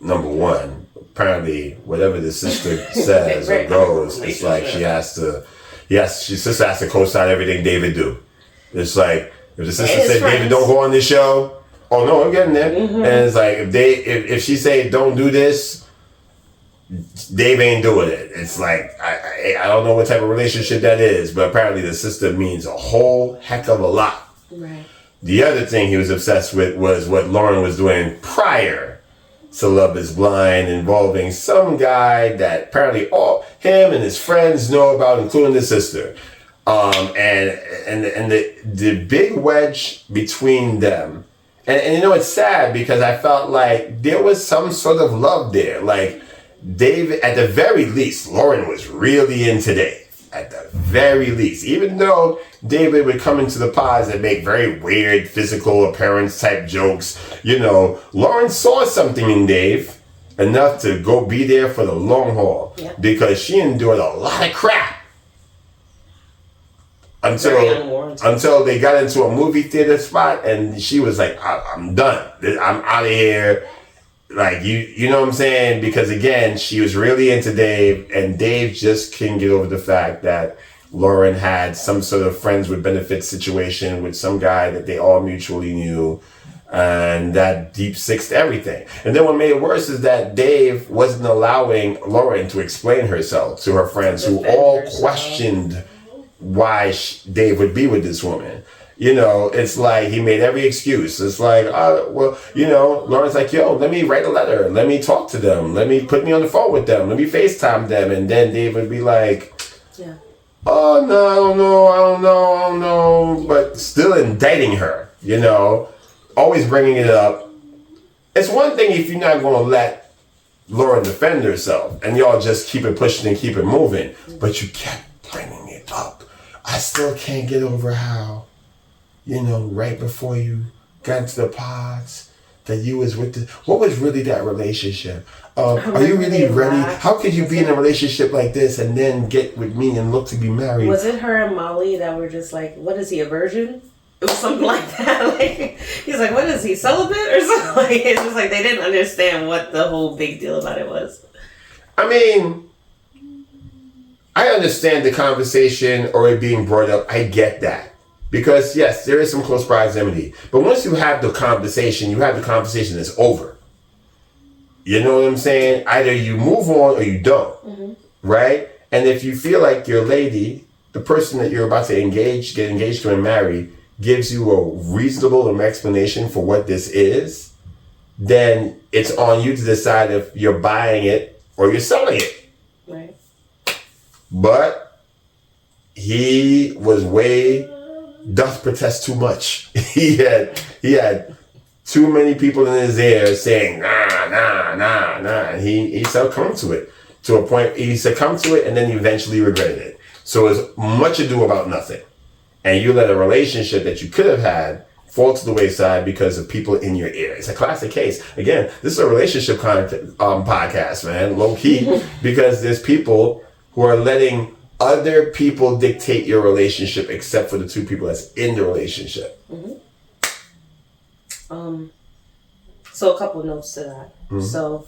number one. Apparently, whatever the sister says or goes, it's like sister has to co-sign everything David do. It's like, if the sister said, David, don't go on this show, oh no, I'm getting there. Mm-hmm. And it's like, if she say, don't do this, Dave ain't doing it. It's like, I don't know what type of relationship that is, but apparently the sister means a whole heck of a lot. Right. The other thing he was obsessed with was what Lauren was doing prior to Love is Blind, involving some guy that apparently all him and his friends know about, including the sister. And the big wedge between them. And you know, it's sad because I felt like there was some sort of love there. Like David, at the very least, Lauren was really into Dave. At the very least, even though David would come into the pods and make very weird physical appearance type jokes, you know, Lauren saw something in Dave enough to go be there for the long haul. Yep. Because she endured a lot of crap until they got into a movie theater spot and she was like, I'm done. I'm out of here. Like, you know what I'm saying? Because again, she was really into Dave, and Dave just couldn't get over the fact that Lauren had some sort of friends with benefits situation with some guy that they all mutually knew, and that deep sixed everything. And then what made it worse is that Dave wasn't allowing Lauren to explain herself to her friends who all questioned why Dave would be with this woman. You know, it's like he made every excuse. It's like, well, you know, Lauren's like, yo, let me write a letter. Let me talk to them. Let me put me on the phone with them. Let me FaceTime them. And then Dave would be like, yeah. Oh, no, I don't know. But still indicting her, you know, always bringing it up. It's one thing if you're not going to let Lauren defend herself and y'all just keep it pushing and keep it moving. But you kept bringing it up. I still can't get over how, you know, right before you got into the pods, that you was with what was really that relationship? Are you really ready? How could you be in a relationship like this and then get with me and look to be married? Was it her and Molly that were just like, what is he, a virgin? It was something like that. Like, he's like, what is he, celibate or something? Like, it's just like they didn't understand what the whole big deal about it was. I mean, I understand the conversation or it being brought up. I get that. Because, yes, there is some close proximity. But once you have the conversation, it's over. You know what I'm saying? Either you move on or you don't. Mm-hmm. Right? And if you feel like your lady, the person that you're about to get engaged to and marry, gives you a reasonable explanation for what this is, then it's on you to decide if you're buying it or you're selling it. Right. But he was doth protest too much. He had too many people in his ear saying nah, and he succumbed to it to a point. He succumbed to it and then he eventually regretted it. So it's much ado about nothing, and you let a relationship that you could have had fall to the wayside because of people in your ear. It's a classic case. Again, this is a relationship podcast, man, low key, because there's people who are letting other people dictate your relationship except for the two people that's in the relationship? Mm-hmm. So a couple notes to that. Mm-hmm. So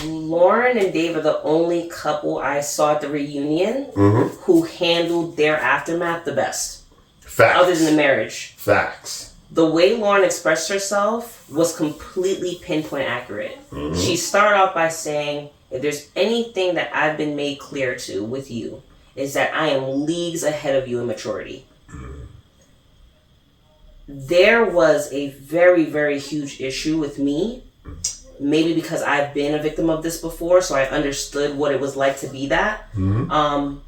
Lauren and Dave are the only couple I saw at the reunion who handled their aftermath the best. Facts. Other than the marriage. Facts. The way Lauren expressed herself was completely pinpoint accurate. Mm-hmm. She started off by saying, if there's anything that I've been made clear to with you, is that I am leagues ahead of you in maturity. Mm-hmm. There was a very, very huge issue with me. Maybe because I've been a victim of this before, so I understood what it was like to be that. Mm-hmm.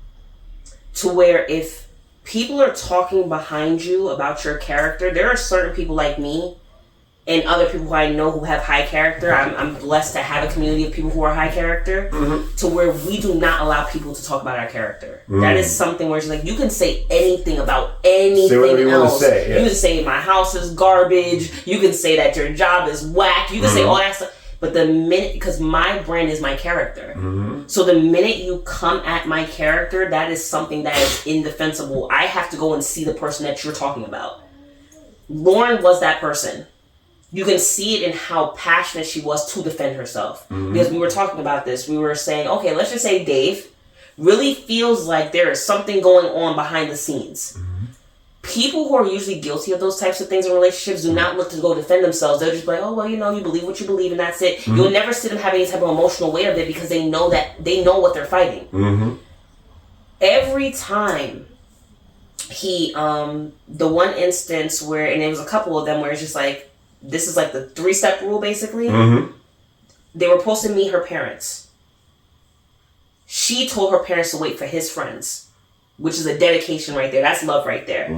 To where if people are talking behind you about your character, there are certain people like me and other people who I know who have high character. I'm blessed to have a community of people who are high character, to where we do not allow people to talk about our character. That is something where it's like, you can say anything about anything say whatever you else. Want to say, yeah. You can say my house is garbage. You can say that your job is whack. You can say all that stuff. But the minute, because my brand is my character. So the minute you come at my character, that is something that is indefensible. I have to go and see the person that you're talking about. Lauren was that person. You can see it in how passionate she was to defend herself. Because we were talking about this. We were saying, okay, let's just say Dave really feels like there is something going on behind the scenes. People who are usually guilty of those types of things in relationships do not look to go defend themselves. They'll just be like, oh, well, you know, you believe what you believe and that's it. You'll never see them have any type of emotional weight of it because they know what they're fighting. Every time he, the one instance where, and there was a couple of them where it's just like, this is like the 3-step rule basically. They were supposed to meet her parents. She told her parents to wait for his friends. Which is a dedication right there. That's love right there.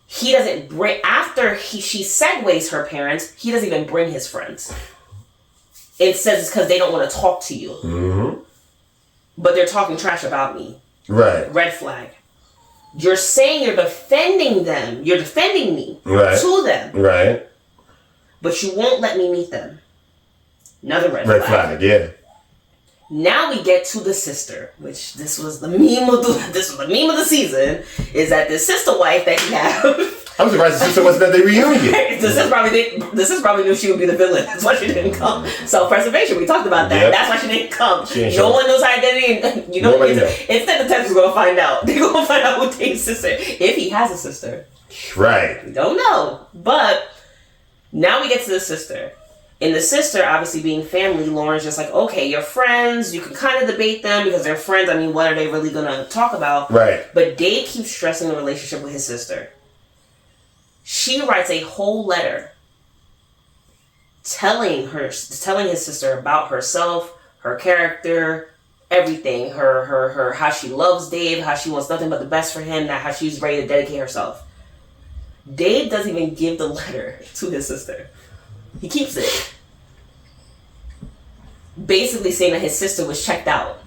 He doesn't bring, after she segues her parents, he doesn't even bring his friends. It says it's because they don't want to talk to you. But they're talking trash about me. Right. Red flag. You're saying you're defending them. You're defending me to them. Right. But you won't let me meet them. Another red flag. Red flag, yeah. Now we get to the sister, which this was the meme of the season, is that the sister wife that he had. I'm surprised the sister wasn't at the reunion. The sister probably knew she would be the villain. That's why she didn't come. Self-preservation, we talked about that. Yep. That's why she didn't come. No one knows her identity. And, you know, instead the text is going to find out. They're going to find out who Dave's sister, if he has a sister. Right. We don't know. But now we get to the sister. And the sister, obviously being family, Lauren's just like, okay, you're friends. You can kind of debate them because they're friends. I mean, what are they really going to talk about? Right. But Dave keeps stressing the relationship with his sister. She writes a whole letter telling his sister about herself, her character, everything. Her how she loves Dave, how she wants nothing but the best for him, how she's ready to dedicate herself. Dave doesn't even give the letter to his sister. He keeps it. Basically saying that his sister was checked out.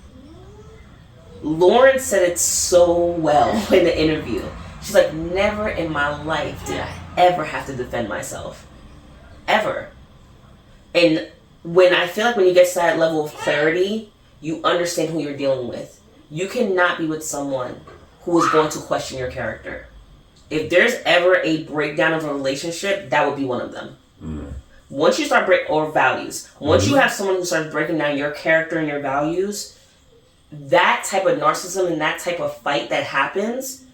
Lauren said it so well in the interview. She's like, never in my life did I ever have to defend myself. Ever. And when I feel like when you get to that level of clarity, you understand who you're dealing with. You cannot be with someone who is going to question your character. If there's ever a breakdown of a relationship, that would be one of them. Once you start values. Once you have someone who starts breaking down your character and your values, that type of narcissism and that type of fight that happens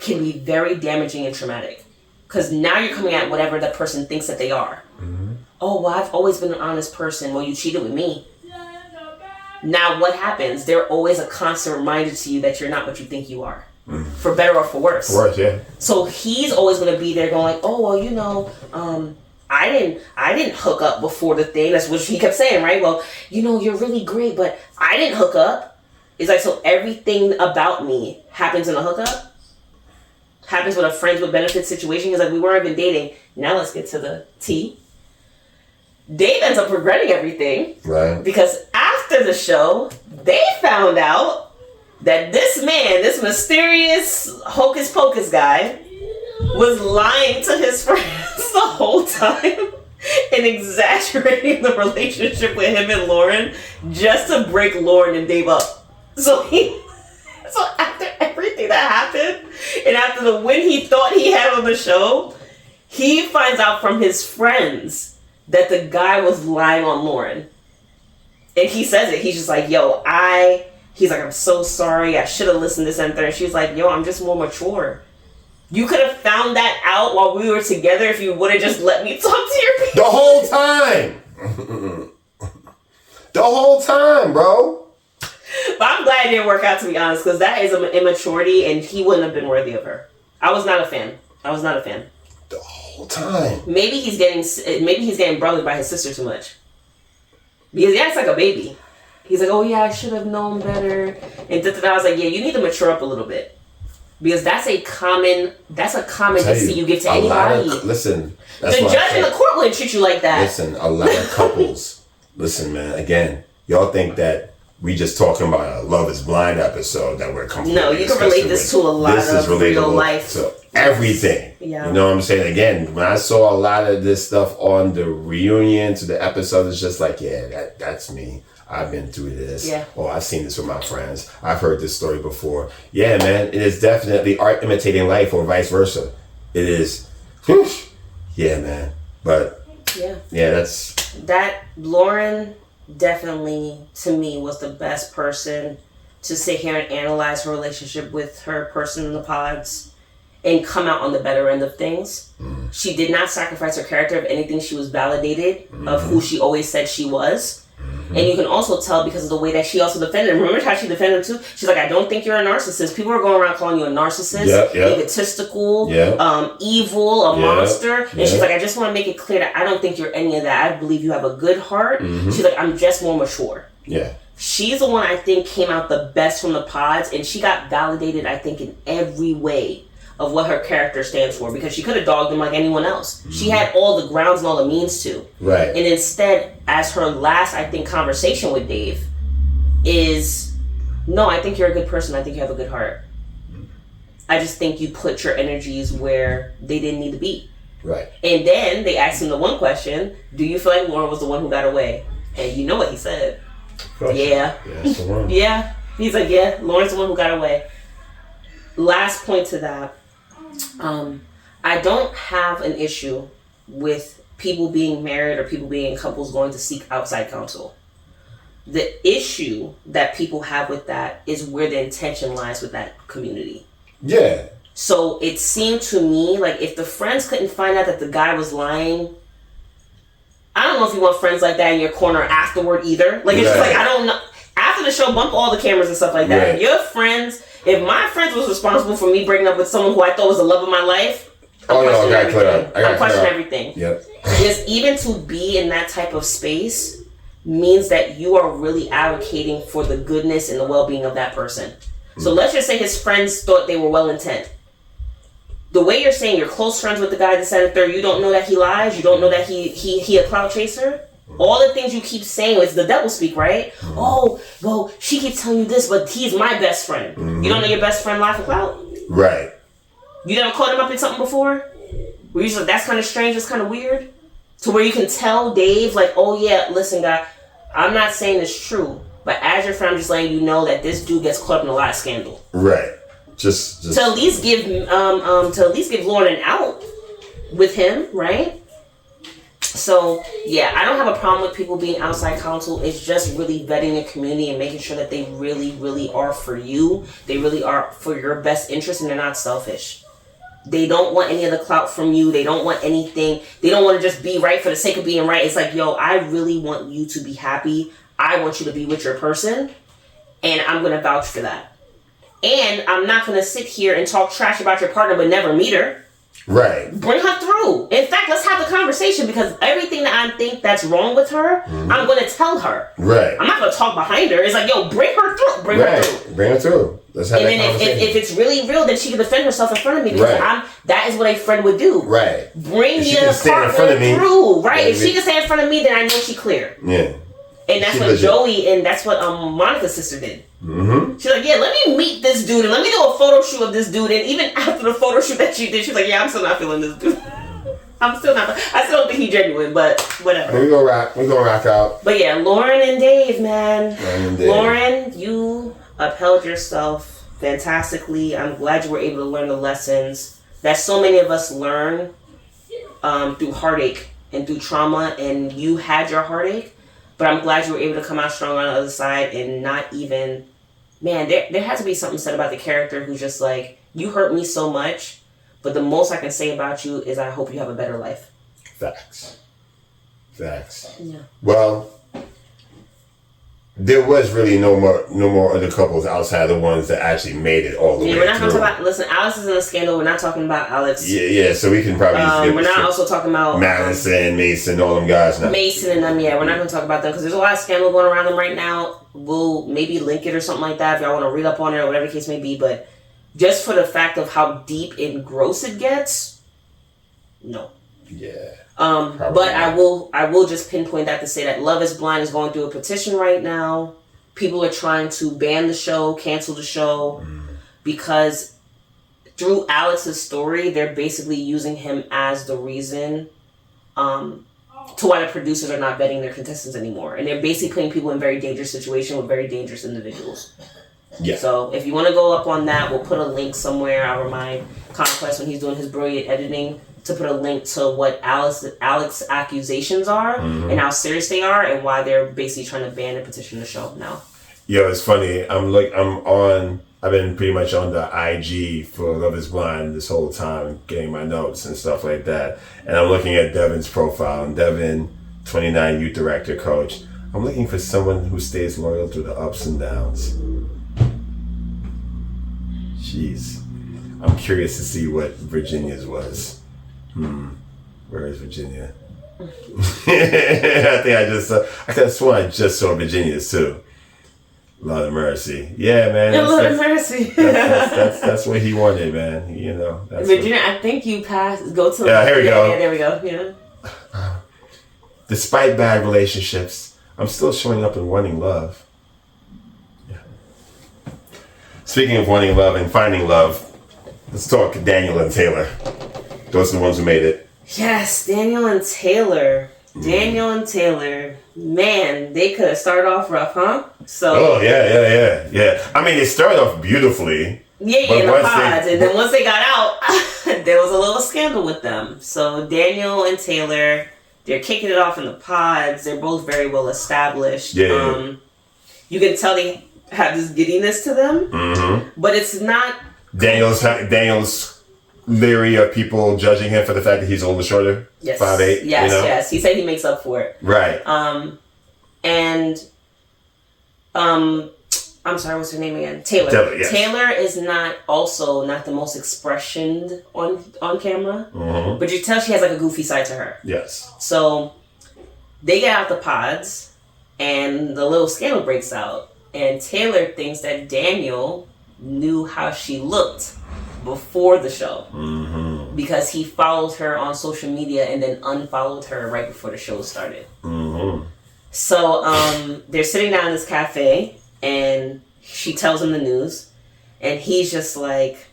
can be very damaging and traumatic. Because now you're coming at whatever the person thinks that they are. Oh, well, I've always been an honest person. Well, you cheated with me. Now what happens? They're always a constant reminder to you that you're not what you think you are. For better or for worse. For worse, yeah. So he's always going to be there going like, oh, well, you know, I didn't hook up before the thing. That's what he kept saying, right? Well, you know, you're really great, but I didn't hook up. It's like, so everything about me happens in a hookup? Happens with a friends with benefits situation? It's like, we weren't even dating. Now let's get to the tea. Dave ends up regretting everything. Right. Because after the show, they found out that this man, this mysterious hocus pocus guy, was lying to his friends the whole time and exaggerating the relationship with him and Lauren just to break Lauren and Dave up. So he So after everything that happened, and after the win he thought he had on the show, he finds out from his friends that the guy was lying on Lauren. And he says it. He's just like, yo, he's like, I'm so sorry. I should have listened to this and third. And she's like, yo, I'm just more mature. You could have found that out while we were together if you would have just let me talk to your people. The whole time. The whole time, bro. But I'm glad it didn't work out, to be honest, because that is an immaturity, and he wouldn't have been worthy of her. I was not a fan. The whole time. Maybe he's getting brotherly by his sister too much. Because he acts like a baby. He's like, oh yeah, I should have known better. And I was like, yeah, you need to mature up a little bit. Because that's a common deceit you give to anybody. Listen. The judge in the court wouldn't treat you like that. Listen, a lot of couples. Listen, man, again, y'all think that we just talking about a Love is Blind episode that we're completely No, you can relate this to a lot of real life. To everything. Yeah. You know what I'm saying? Again, when I saw a lot of this stuff on the reunion to the episode, it's just like, yeah, that's me. I've been through this. Yeah. Oh, I've seen this with my friends. I've heard this story before. Yeah, man, it is definitely art imitating life or vice versa. It is. Yeah, man. But yeah, that Lauren definitely, to me, was the best person to sit here and analyze her relationship with her person in the pods and come out on the better end of things. Mm. She did not sacrifice her character. If anything, she was validated of who she always said she was. Mm-hmm. And you can also tell because of the way that she also defended him. Remember how she defended him too? She's like, I don't think you're a narcissist. People are going around calling you a narcissist, egotistical, evil, a monster. And she's like, I just want to make it clear that I don't think you're any of that. I believe you have a good heart. Mm-hmm. She's like, I'm just more mature. Yeah. She's the one I think came out the best from the pods, and she got validated, I think, in every way of what her character stands for, because she could have dogged him like anyone else. Mm-hmm. She had all the grounds and all the means to. Right. And instead, as her last, I think, conversation with Dave is, no, I think you're a good person. I think you have a good heart. I just think you put your energies where they didn't need to be. Right. And then they asked him the one question, do you feel like Lauren was the one who got away? And you know what he said. Yeah. That's the one. Yeah. He's like, yeah, Lauren's the one who got away. Last point to that. I don't have an issue with people being married or people being in couples going to seek outside counsel. The issue that people have with that is where the intention lies with that community. Yeah. So it seemed to me like if the friends couldn't find out that the guy was lying, I don't know if you want friends like that in your corner afterward either. Like, it's just like, I don't know. After the show, bump all the cameras and stuff like that. Right. Your friends, if my friends was responsible for me breaking up with someone who I thought was the love of my life, I'm questioning everything. Yep. Because even to be in that type of space means that you are really advocating for the goodness and the well-being of that person. So let's just say his friends thought they were well intent. The way you're saying you're close friends with the guy that's at third, you don't know that he lies, you don't know that he a clout chaser. All the things you keep saying is the devil speak, right? Mm-hmm. Oh, well, she keeps telling you this, but he's my best friend. Mm-hmm. You don't know your best friend lie for clout? Right. You never caught him up in something before? Where you just like, that's kind of strange, that's kind of weird? To where you can tell Dave, like, oh yeah, listen, guy, I'm not saying it's true, but as your friend, I'm just letting you know that this dude gets caught up in a lot of scandal. Right. Just to at least give Lauren an out with him, right? So yeah, I don't have a problem with people being outside counsel. It's just really vetting the community and making sure that they really, really are for you. They really are for your best interest, and they're not selfish. They don't want any of the clout from you. They don't want anything. They don't want to just be right for the sake of being right. It's like, yo, I really want you to be happy. I want you to be with your person, and I'm going to vouch for that. And I'm not going to sit here and talk trash about your partner but never meet her. Right. Bring her through. In fact, let's have the conversation, because everything that I think that's wrong with her, I'm going to tell her. Right. I'm not going to talk behind her. It's like, yo, bring her through. Bring her through. Let's have that conversation. And then if it's really real, then she can defend herself in front of me, because that is what a friend would do. Right. Bring your partner through. Right. If she can stand in front of me, then I know she clear. Yeah. And that's what Joey and that's what Monica's sister did. Mm-hmm. She's like, yeah, let me meet this dude and let me do a photo shoot of this dude. And even after the photo shoot that she did, she's like, yeah, I'm still not feeling this dude. I still don't think he's genuine, but whatever. We're gonna rock out. But yeah, Lauren and Dave, man. Lauren, you upheld yourself fantastically. I'm glad you were able to learn the lessons that so many of us learn through heartache and through trauma, and you had your heartache, but I'm glad you were able to come out strong on the other side and not even, man, there has to be something said about the character who's just like, you hurt me so much, but the most I can say about you is I hope you have a better life. Facts. Yeah. Well, there was really no more other couples outside the ones that actually made it all the way through. We're not going to talk about, listen, Alex is in a scandal. We're not talking about Alex. Yeah, so we can probably we're not also talking about Madison, Mason, all them guys now. Mason and them, we're not going to talk about them because there's a lot of scandal going around them right now. We'll maybe link it or something like that if y'all want to read up on it or whatever the case may be, but just for the fact of how deep and gross it gets, no. Yeah. But I will just pinpoint that to say that Love is Blind is going through a petition right now. People are trying to ban the show, cancel the show, because through Alex's story, they're basically using him as the reason to why the producers are not vetting their contestants anymore. And they're basically putting people in very dangerous situations with very dangerous individuals. Yeah. So if you want to go up on that, we'll put a link somewhere. I'll remind CONQUEST when he's doing his brilliant editing to put a link to what Alex accusations are and how serious they are and why they're basically trying to ban and petition the show now. Yo, it's funny. I've been pretty much on the IG for Love is Blind this whole time, getting my notes and stuff like that. And I'm looking at Devin's profile, and Devin, 29, youth director, coach. I'm looking for someone who stays loyal through the ups and downs. Jeez. I'm curious to see what Virginia's was. Where is Virginia? I could have sworn I just saw Virginia's too. Lord of mercy. Yeah, man. Lord of mercy. That's what he wanted, man. You know. Virginia, I think you passed. Go to. Yeah, here we go. Yeah, there we go. Yeah. Despite bad relationships, I'm still showing up and wanting love. Yeah. Speaking of wanting love and finding love, let's talk Daniel and Taylor. Those are the ones who made it. Yes, Daniel and Taylor. Man, they could have started off rough, huh? Oh, yeah. I mean, it started off beautifully. Yeah, in the pods. And then once they got out, there was a little scandal with them. So Daniel and Taylor, they're kicking it off in the pods. They're both very well established. Yeah. You can tell they have this giddiness to them. But it's not... Daniel's leery of people judging him for the fact that he's older, shorter, 5'8". Yes. He said he makes up for it. Right. I'm sorry, what's her name again? Taylor. Yes. Taylor is not the most expressioned on camera, but you tell she has like a goofy side to her. Yes. So they get out the pods, and the little scandal breaks out, and Taylor thinks that Daniel knew how she looked before the show because he followed her on social media and then unfollowed her right before the show started. So they're sitting down in this cafe and she tells him the news and he's just like,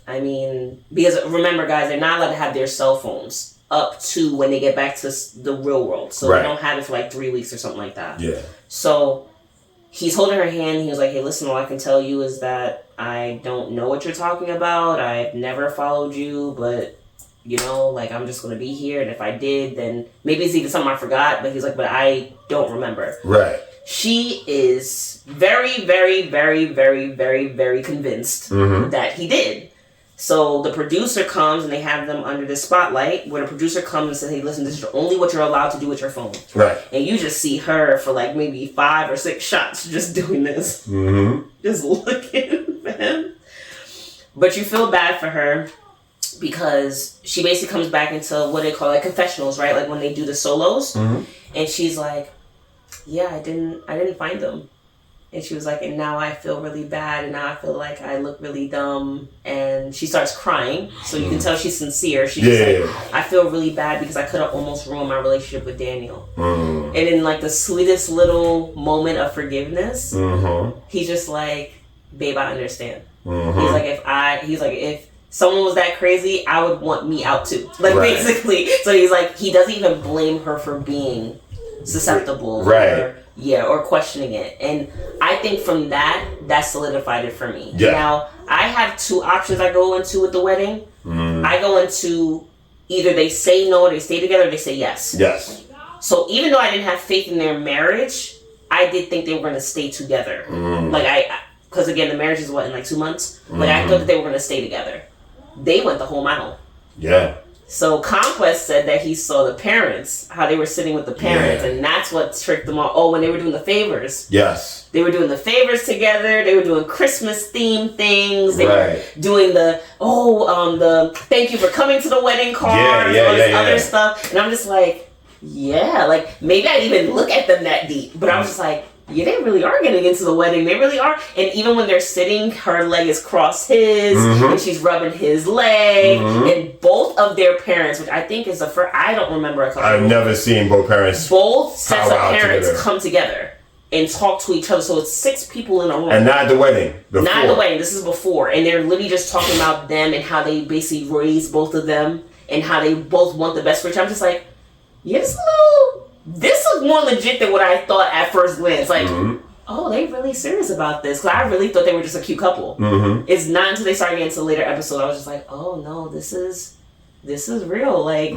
I mean, because remember guys, they're not allowed to have their cell phones up to when they get back to the real world. So they don't have it for like 3 weeks or something like that. Yeah. So he's holding her hand. He was like, hey, listen, all I can tell you is that I don't know what you're talking about. I've never followed you, but, you know, like, I'm just going to be here. And if I did, then maybe it's even something I forgot. But he's like, but I don't remember. Right. She is very, very, very, very, very, very convinced that he did. So the producer comes and they have them under the spotlight where the producer comes and says, hey, listen, this is only what you're allowed to do with your phone. Right. And you just see her for like maybe 5 or 6 shots just doing this. Just looking, man. But you feel bad for her because she basically comes back into what they call like confessionals, right? Like when they do the solos. And she's like, yeah, I didn't find them. And she was like, and now I feel really bad, and now I feel like I look really dumb. And she starts crying, so you can tell she's sincere. She's just like, I feel really bad because I could have almost ruined my relationship with Daniel. And in like the sweetest little moment of forgiveness, he's just like, babe, I understand. He's like, if someone was that crazy, I would want me out too. Like basically. So he's like, he doesn't even blame her for being susceptible or or questioning it. And I think from that solidified it for me. Yeah. Now, I have two options I go into with the wedding. I go into either they say no, they stay together, or they say yes. Yes. So even though I didn't have faith in their marriage, I did think they were going to stay together. Because again, the marriage is in like 2 months. Like I thought that they were going to stay together. They went the whole mile. Yeah. So Conquest said that he saw the parents, how they were sitting with the parents, and that's what tricked them all. Oh, when they were doing the favors. Yes. They were doing the favors together. They were doing Christmas themed things. They were doing the thank you for coming to the wedding cards, all this other stuff. And I'm just like, like maybe I didn't even look at them that deep, but I was just like, they really are getting into the wedding. They really are. And even when they're sitting, her leg is crossed his, and she's rubbing his leg. And both of their parents, which I think is the first, I don't remember a couple. I've never seen both parents. Both sets of parents come together and talk to each other. So it's 6 people in a room. And not at the wedding. Before. Not at the wedding. This is before. And they're literally just talking about them and how they basically raised both of them and how they both want the best for each other. I'm just like, this is more legit than what I thought at first glance. Like, oh, they really serious about this. Because I really thought they were just a cute couple. It's not until they started getting to the later episode, I was just like, oh no, this is real. Like,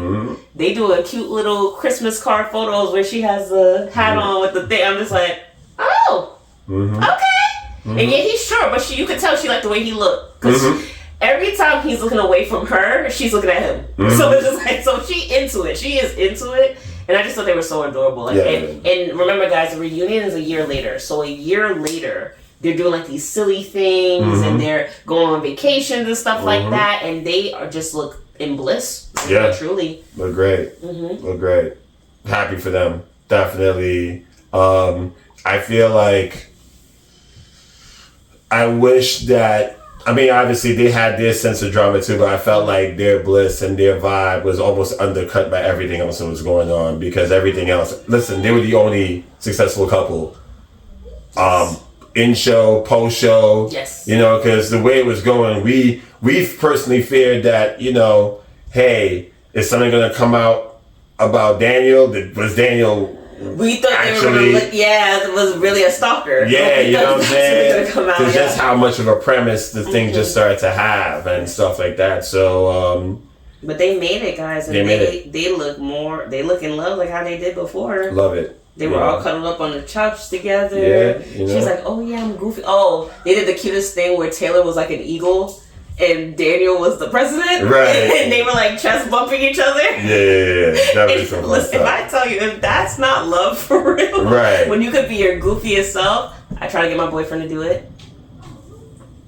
they do a cute little Christmas card photos where she has the hat on with the thing. I'm just like, oh, okay. And yeah, he's short, but you could tell she liked the way he looked. Because every time he's looking away from her, she's looking at him. So it's just like, so she into it. She is into it. And I just thought they were so adorable. Like, and remember, guys, the reunion is a year later. So a year later, they're doing like these silly things and they're going on vacations and stuff like that. And they are just look in bliss. Truly. Look great. Look great. Happy for them. Definitely. I feel like I wish that, I mean, obviously they had their sense of drama too, but I felt like their bliss and their vibe was almost undercut by everything else that was going on, because everything else, listen, they were the only successful couple in show, post show, because the way it was going, we personally feared that, hey, is something going to come out about Daniel? Was Daniel we thought actually, it was really a stalker. Yeah, you know what I'm saying? Because that's how much of a premise the thing just started to have and stuff like that. So, but they made it, guys, and they look in love like how they did before. Love it. They were all cuddled up on the couch together. Yeah, she's like, oh yeah, I'm goofy. Oh, they did the cutest thing where Taylor was like an eagle and Daniel was the president, right? And they were like chest bumping each other. Yeah. That was so listen, if I tell you, if that's not love for real, right? When you could be your goofiest self, I try to get my boyfriend to do it.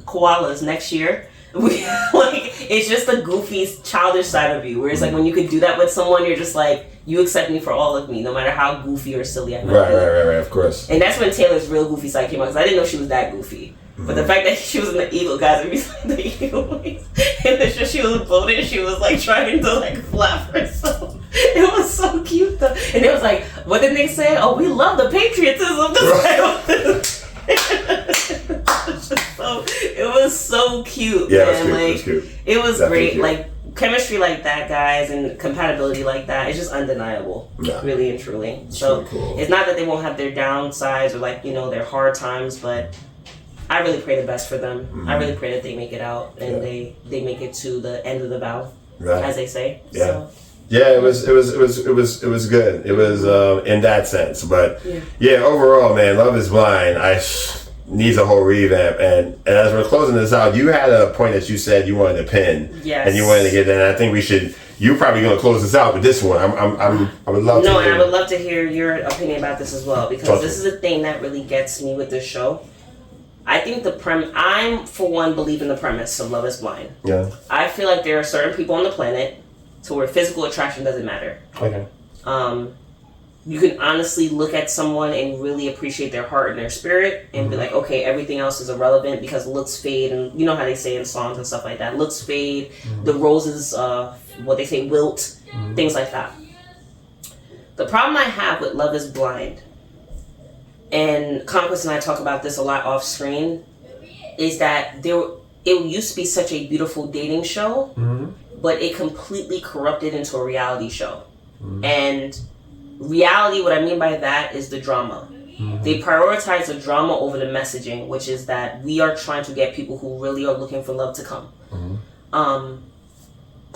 Koalas next year. It's just the goofy, childish side of you, where it's like when you could do that with someone, you're just like, you accept me for all of me, no matter how goofy or silly I might be. Right, of course. And that's when Taylor's real goofy side came out, because I didn't know she was that goofy. But the fact that she was in the eagle, guys, it was like the eagle wings. And it's just she was bloated. She was like trying to like flap herself. It was so cute though. And it was like, what did they say? Oh, we love the patriotism. It was so cute. Yeah, man. it was cute. It was great. Cute. Like chemistry like that, guys, and compatibility like that. It's just undeniable. Yeah. Really and truly. So cool. It's not that they won't have their downsides or like their hard times, but I really pray the best for them. I really pray that they make it out and they make it to the end of the vow, as they say. Yeah. So. Yeah, it was good. It was in that sense, but overall, man, Love Is Blind needs a whole revamp. And as we're closing this out, you had a point that you said you wanted to pin, and you wanted to get in. And I think we should. You're probably going to close this out with this one. I would love to. And I would love to hear your opinion about this as well, because this is a thing that really gets me with this show. I think I'm, for one, believe in the premise of Love Is Blind. Yeah. I feel like there are certain people on the planet to where physical attraction doesn't matter. Okay. You can honestly look at someone and really appreciate their heart and their spirit and be like, okay, everything else is irrelevant because looks fade, and you know how they say in songs and stuff like that, looks fade, the roses, what they say, wilt, things like that. The problem I have with Love Is Blind, and Conquest and I talk about this a lot off screen, is that it used to be such a beautiful dating show, but it completely corrupted into a reality show. And reality, what I mean by that is the drama. They prioritize the drama over the messaging, which is that we are trying to get people who really are looking for love to come.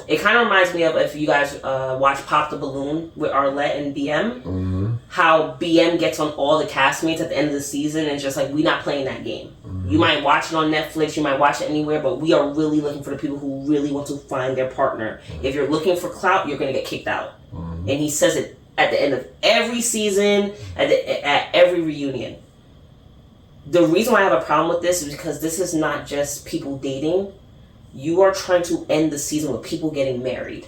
It kind of reminds me of, if you guys watch Pop the Balloon with Arlette and BM, how BM gets on all the castmates at the end of the season and just like, we're not playing that game. You might watch it on Netflix, you might watch it anywhere, but we are really looking for the people who really want to find their partner. If you're looking for clout, you're going to get kicked out. And he says it at the end of every season, at every reunion. The reason why I have a problem with this is because this is not just people dating. You are trying to end the season with people getting married.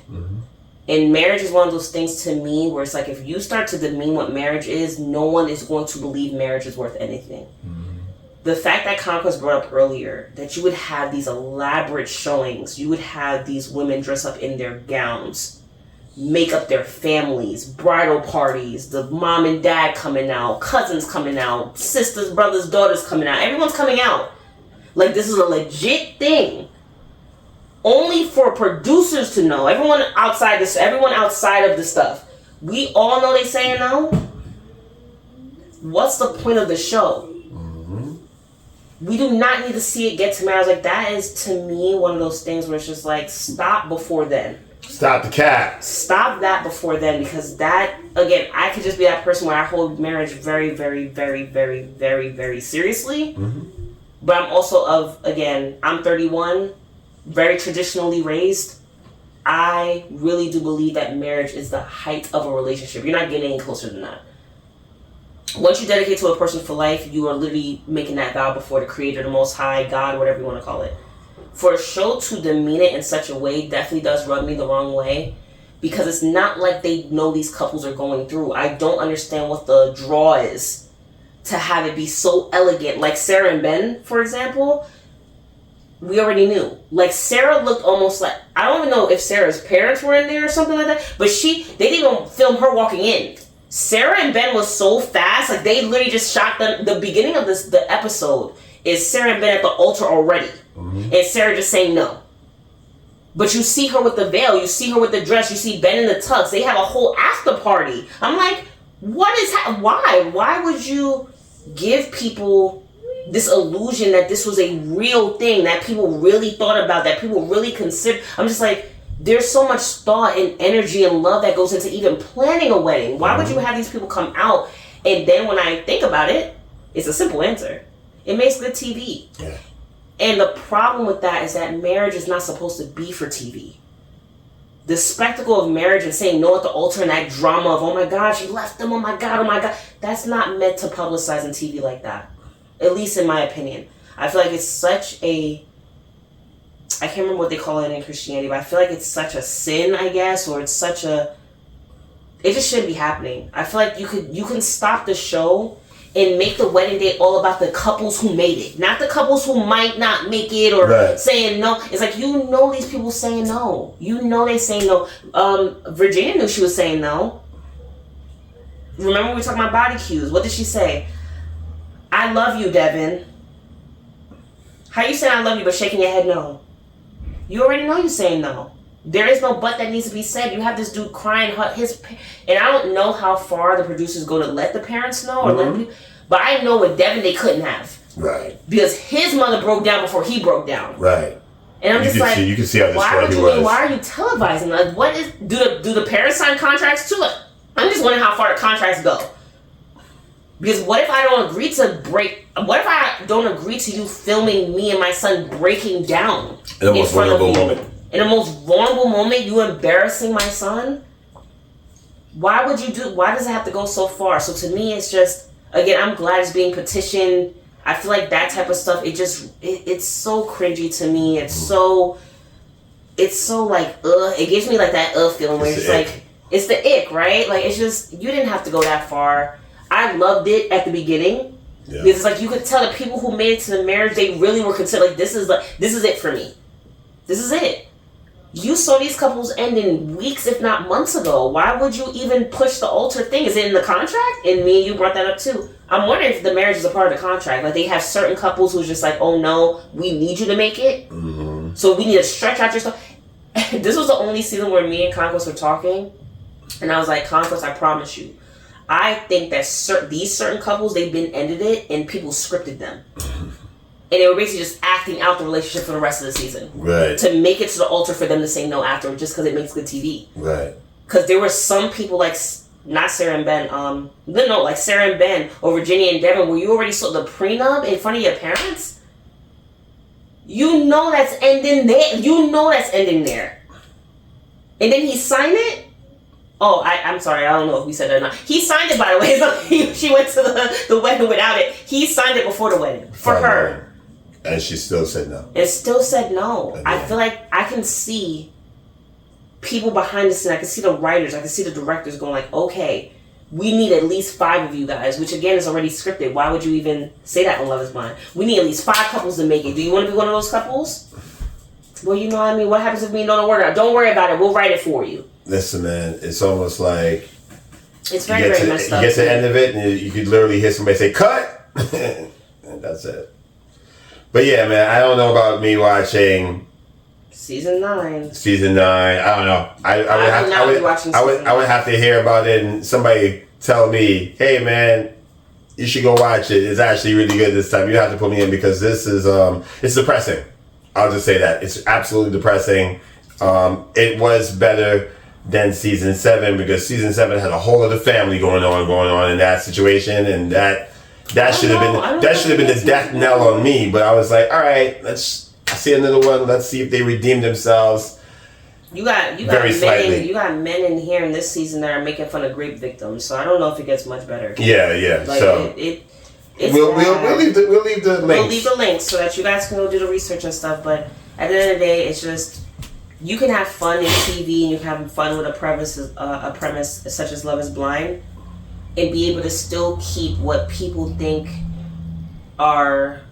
And marriage is one of those things to me where it's like, if you start to demean what marriage is, no one is going to believe marriage is worth anything. The fact that Conquest brought up earlier, that you would have these elaborate showings, you would have these women dress up in their gowns, make up their families, bridal parties, the mom and dad coming out, cousins coming out, sisters, brothers, daughters coming out, everyone's coming out. Like, this is a legit thing. Only for producers to know. Everyone outside of the stuff. We all know they saying no. What's the point of the show? We do not need to see it get to marriage. Like, that is, to me, one of those things where it's just like, stop before then. Stop the cat. Stop that before then, because that, again, I could just be that person where I hold marriage very, very, very, very, very, very seriously. But I'm also I'm 31, very traditionally raised. I really do believe that marriage is the height of a relationship. You're not getting any closer than that. Once you dedicate to a person for life, you are literally making that vow before the Creator, the Most High, God, whatever you want to call it. For a show to demean it in such a way definitely does rub me the wrong way, because it's not like they know these couples are going through. I don't understand what the draw is to have it be so elegant. Like Sarah and Ben, for example, we already knew. Like, Sarah looked almost like, I don't even know if Sarah's parents were in there or something like that, but they didn't even film her walking in. Sarah and Ben was so fast, like they literally just shot them. The beginning of the episode is Sarah and Ben at the altar already, and Sarah just saying no. But you see her with the veil, you see her with the dress, you see Ben in the tux. They have a whole after party. I'm like, what is why? Why would you give people this illusion that this was a real thing, that people really thought about, that people really considered? I'm just like, there's so much thought and energy and love that goes into even planning a wedding. Why would you have these people come out? And then when I think about it, it's a simple answer. It makes good TV. Yeah. And the problem with that is that marriage is not supposed to be for TV. The spectacle of marriage and saying no at the altar and that drama of, oh my God, she left them, oh my God, that's not meant to publicize on TV like that. At least in my opinion. I feel like it's such a, I can't remember what they call it in Christianity, but I feel like it's such a sin, I guess, or it's such a, it just shouldn't be happening. I feel like you can stop the show and make the wedding day all about the couples who made it, not the couples who might not make it or saying no. It's like, these people saying no. They saying no. Virginia knew she was saying no. Remember we were talking about body cues. What did she say? I love you, Devin. How you saying I love you but shaking your head no? You already know you're saying no. There is no but that needs to be said. You have this dude crying and I don't know how far the producers go to let the parents know or let people, but I know with Devin they couldn't have. Right. Because his mother broke down before he broke down. Right. And I'm just like, you can see how destroyed he was. Why are you televising? Like, what is, do the parents sign contracts too? Like, I'm just wondering how far the contracts go. Because what if I don't agree to you filming me and my son breaking down in the most vulnerable moment? In the most vulnerable moment, you embarrassing my son? Why does it have to go so far? So to me, it's just, again, I'm glad it's being petitioned. I feel like that type of stuff, it's so cringy to me. It's so like, it gives me like that feeling where it's like, it's the ick, right? Like, it's just, you didn't have to go that far. I loved it at the beginning. Yeah. Because it's like, you could tell the people who made it to the marriage, they really were considered, like, this is it for me. This is it. You saw these couples ending weeks, if not months ago. Why would you even push the altar thing? Is it in the contract? And me and you brought that up too. I'm wondering if the marriage is a part of the contract. Like, they have certain couples who's just like, oh no, we need you to make it. Mm-hmm. So we need to stretch out your stuff. This was the only season where me and Conquest were talking. And I was like, Conquest, I promise you, I think that these certain couples, they've been ended it and people scripted them. And they were basically just acting out the relationship for the rest of the season. Right. To make it to the altar for them to say no afterward just because it makes good TV. Right. Because there were some people like, not Sarah and Ben, like Sarah and Ben or Virginia and Devin, where you already saw the prenup in front of your parents. You know that's ending there. And then he signed it? Oh, I'm sorry, I don't know if we said that or not. He signed it, by the way. It's not, she went to the wedding without it. He signed it before the wedding. For her. And she still said no. And still said no. I feel like I can see people behind the scene. I can see the writers. I can see the directors going like, okay, we need at least 5 of you guys, which again is already scripted. Why would you even say that on Love is Blind? We need at least 5 couples to make it. Do you want to be one of those couples? Well, you know what I mean? What happens if we don't work out? Don't worry about it. We'll write it for you. Listen, man, it's almost like... It's very messed up. You get to the end of it and you could literally hear somebody say, cut! And that's it. But yeah, man, I don't know about me watching... Season 9. I don't know. I would have to hear about it and somebody tell me, hey, man, you should go watch it. It's actually really good this time. You have to put me in because this is... it's depressing. I'll just say that. It's absolutely depressing. It was better than season 7 because season 7 had a whole other family going on in that situation, and that should have been the death knell on me. But I was like, all right, I see another one. Let's see if they redeem themselves. You got men in here in this season that are making fun of rape victims. So I don't know if it gets much better. Yeah. Like, so we'll leave the links. We'll leave the links so that you guys can go do the research and stuff. But at the end of the day, it's just. You can have fun in TV and you can have fun with a premise such as Love is Blind and be able to still keep what people think are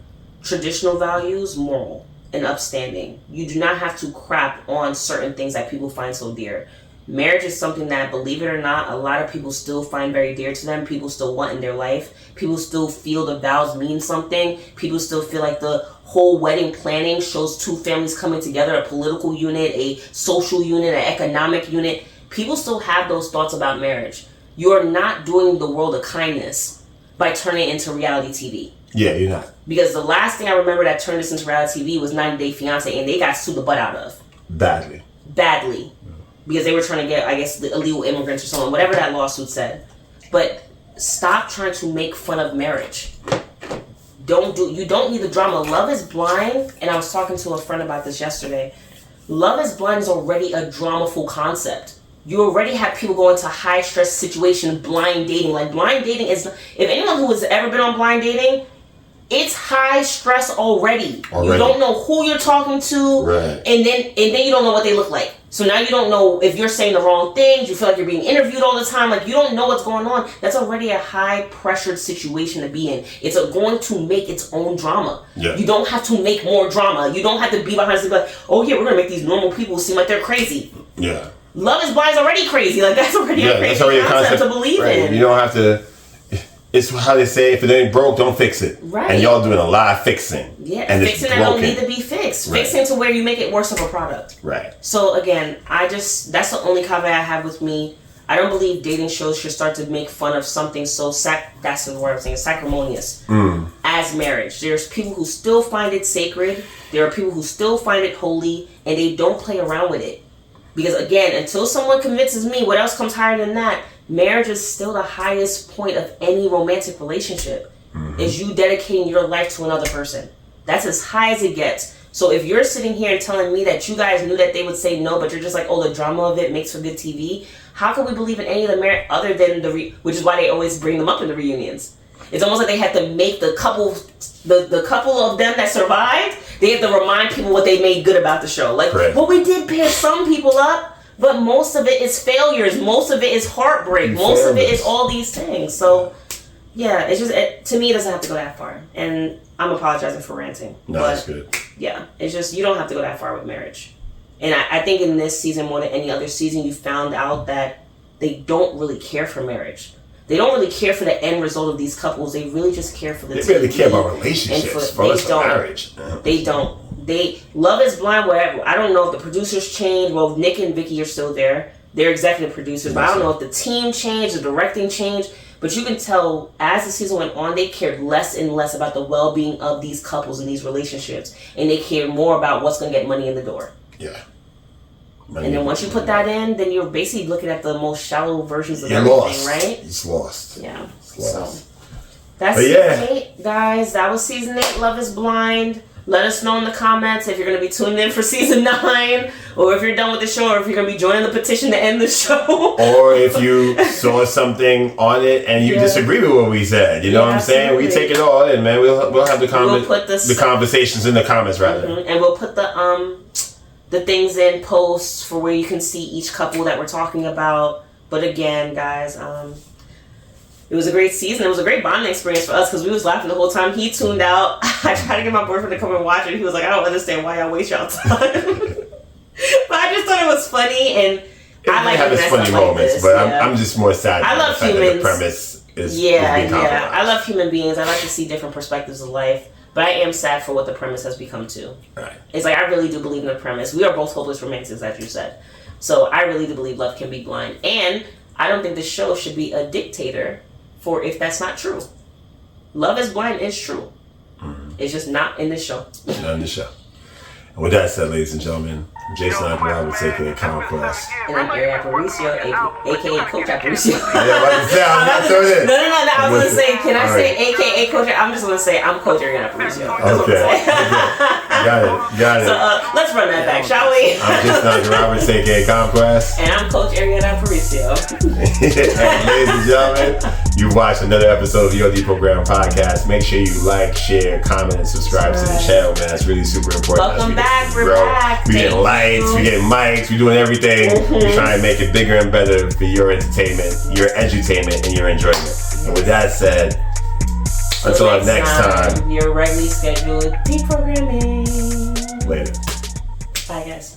traditional values moral and upstanding. You do not have to crap on certain things that people find so dear. Marriage is something that, believe it or not, a lot of people still find very dear to them. People still want in their life. People still feel the vows mean something. People still feel like the whole wedding planning shows 2 families coming together, a political unit, a social unit, an economic unit. People still have those thoughts about marriage. You are not doing the world a kindness by turning it into reality TV. Yeah, you're not. Because the last thing I remember that turned this into reality TV was 90 Day Fiancé, and they got sued the butt out of. Badly. Because they were trying to get, I guess, the illegal immigrants or something, whatever that lawsuit said. But stop trying to make fun of marriage. You don't need the drama. Love is Blind, and I was talking to a friend about this yesterday. Love is Blind is already a dramaful concept. You already have people go into high stress situations, blind dating. Like, blind dating is, if anyone who has ever been on blind dating, it's high stress already. You don't know who you're talking to, and then you don't know what they look like. So now you don't know if you're saying the wrong things. You feel like you're being interviewed all the time. Like, you don't know what's going on. That's already a high pressured situation to be in. It's going to make its own drama. Yeah. You don't have to make more drama. You don't have to be behind the scenes like, oh yeah, we're gonna make these normal people seem like they're crazy. Yeah. Love is Blind is already crazy. Like, that's already a crazy concept to believe in. You don't have to. It's how they say, if it ain't broke, don't fix it. Right. And y'all doing a lot of fixing. Yeah, and fixing that don't need to be fixed. Right. Fixing to where you make it worse of a product. Right. So again, that's the only caveat I have with me. I don't believe dating shows should start to make fun of something so that's the word I'm saying, sacrimonious as marriage. There's people who still find it sacred. There are people who still find it holy, and they don't play around with it. Because again, until someone convinces me what else comes higher than that, marriage is still the highest point of any romantic relationship. Is you dedicating your life to another person. That's as high as it gets. So if you're sitting here and telling me that you guys knew that they would say no, but you're just like, oh, the drama of it makes for good TV, how can we believe in any of the marriage other than which is why they always bring them up in the reunions. It's almost like they had to make the couple of them that survived, they have to remind people what they made good about the show. Like, well, we did pair some people up, but most of it is failures. Most of it is heartbreak. Most of it is all these things. So, yeah, it's just, to me, it doesn't have to go that far. And I'm apologizing for ranting. No, that's good. Yeah, it's just, you don't have to go that far with marriage. And I think in this season, more than any other season, you found out that they don't really care for marriage. They don't really care for the end result of these couples. They really just care for the TV. They really care about relationships. For marriage. They don't. Love is Blind, whatever. I don't know if the producers changed. Well, Nick and Vicky are still there. They're executive producers. But I don't know if the team changed, the directing changed. But you can tell as the season went on, they cared less and less about the well-being of these couples and these relationships, and they cared more about what's going to get money in the door. Yeah. Money, and then once you put that in, then you're basically looking at the most shallow versions of everything, lost. Right? It's lost. Yeah. It's lost. So that's season 8, guys. That was season 8. Love is Blind. Let us know in the comments if you're going to be tuning in for season 9, or if you're done with the show, or if you're going to be joining the petition to end the show. Or if you saw something on it and you disagree with what we said. You know what I'm saying? We take it all in, man. We'll have the conversations in the comments, rather. Mm-hmm. And we'll put the things in posts for where you can see each couple that we're talking about. But again, guys, it was a great season. It was a great bonding experience for us because we was laughing the whole time. He tuned out. I tried to get my boyfriend to come and watch it. He was like, I don't understand why y'all waste y'all time. But I just thought it was funny, and I like having funny moments. But I'm just more sad. I love humans. The premise is I love human beings. I like to see different perspectives of life. But I am sad for what the premise has become too. Right. It's like I really do believe in the premise. We are both hopeless romantics, as you said. So I really do believe love can be blind, and I don't think the show should be a dictator for if that's not true. Love is Blind is true. Mm-hmm. It's just not in this show. Not in the show. And with that said, ladies and gentlemen, Jason Roberts, a.k.a. CONQUEST. And I'm Ariel Aparicio, a.k.a. Coach Aparicio. Yeah, like I said, I'm not doing it. No. I was going to say, can I say a.k.a. Coach? I'm just going to say, I'm Coach Ariel Aparicio. Okay. Got it. So let's run that back, shall we? I'm Jason Roberts, a.k.a. CONQUEST. And I'm Coach Ariel Aparicio. And ladies and gentlemen, you watched another episode of Your Deprogrammed podcast. Make sure you like, share, comment, and subscribe to the channel, man. That's really super important. Welcome back. We're back. We getting lights, we getting mics, we doing everything. We're trying to make it bigger and better for your entertainment, your edutainment, and your enjoyment. And with that said, until our next time, your regularly scheduled deprogramming. Later. Bye, guys.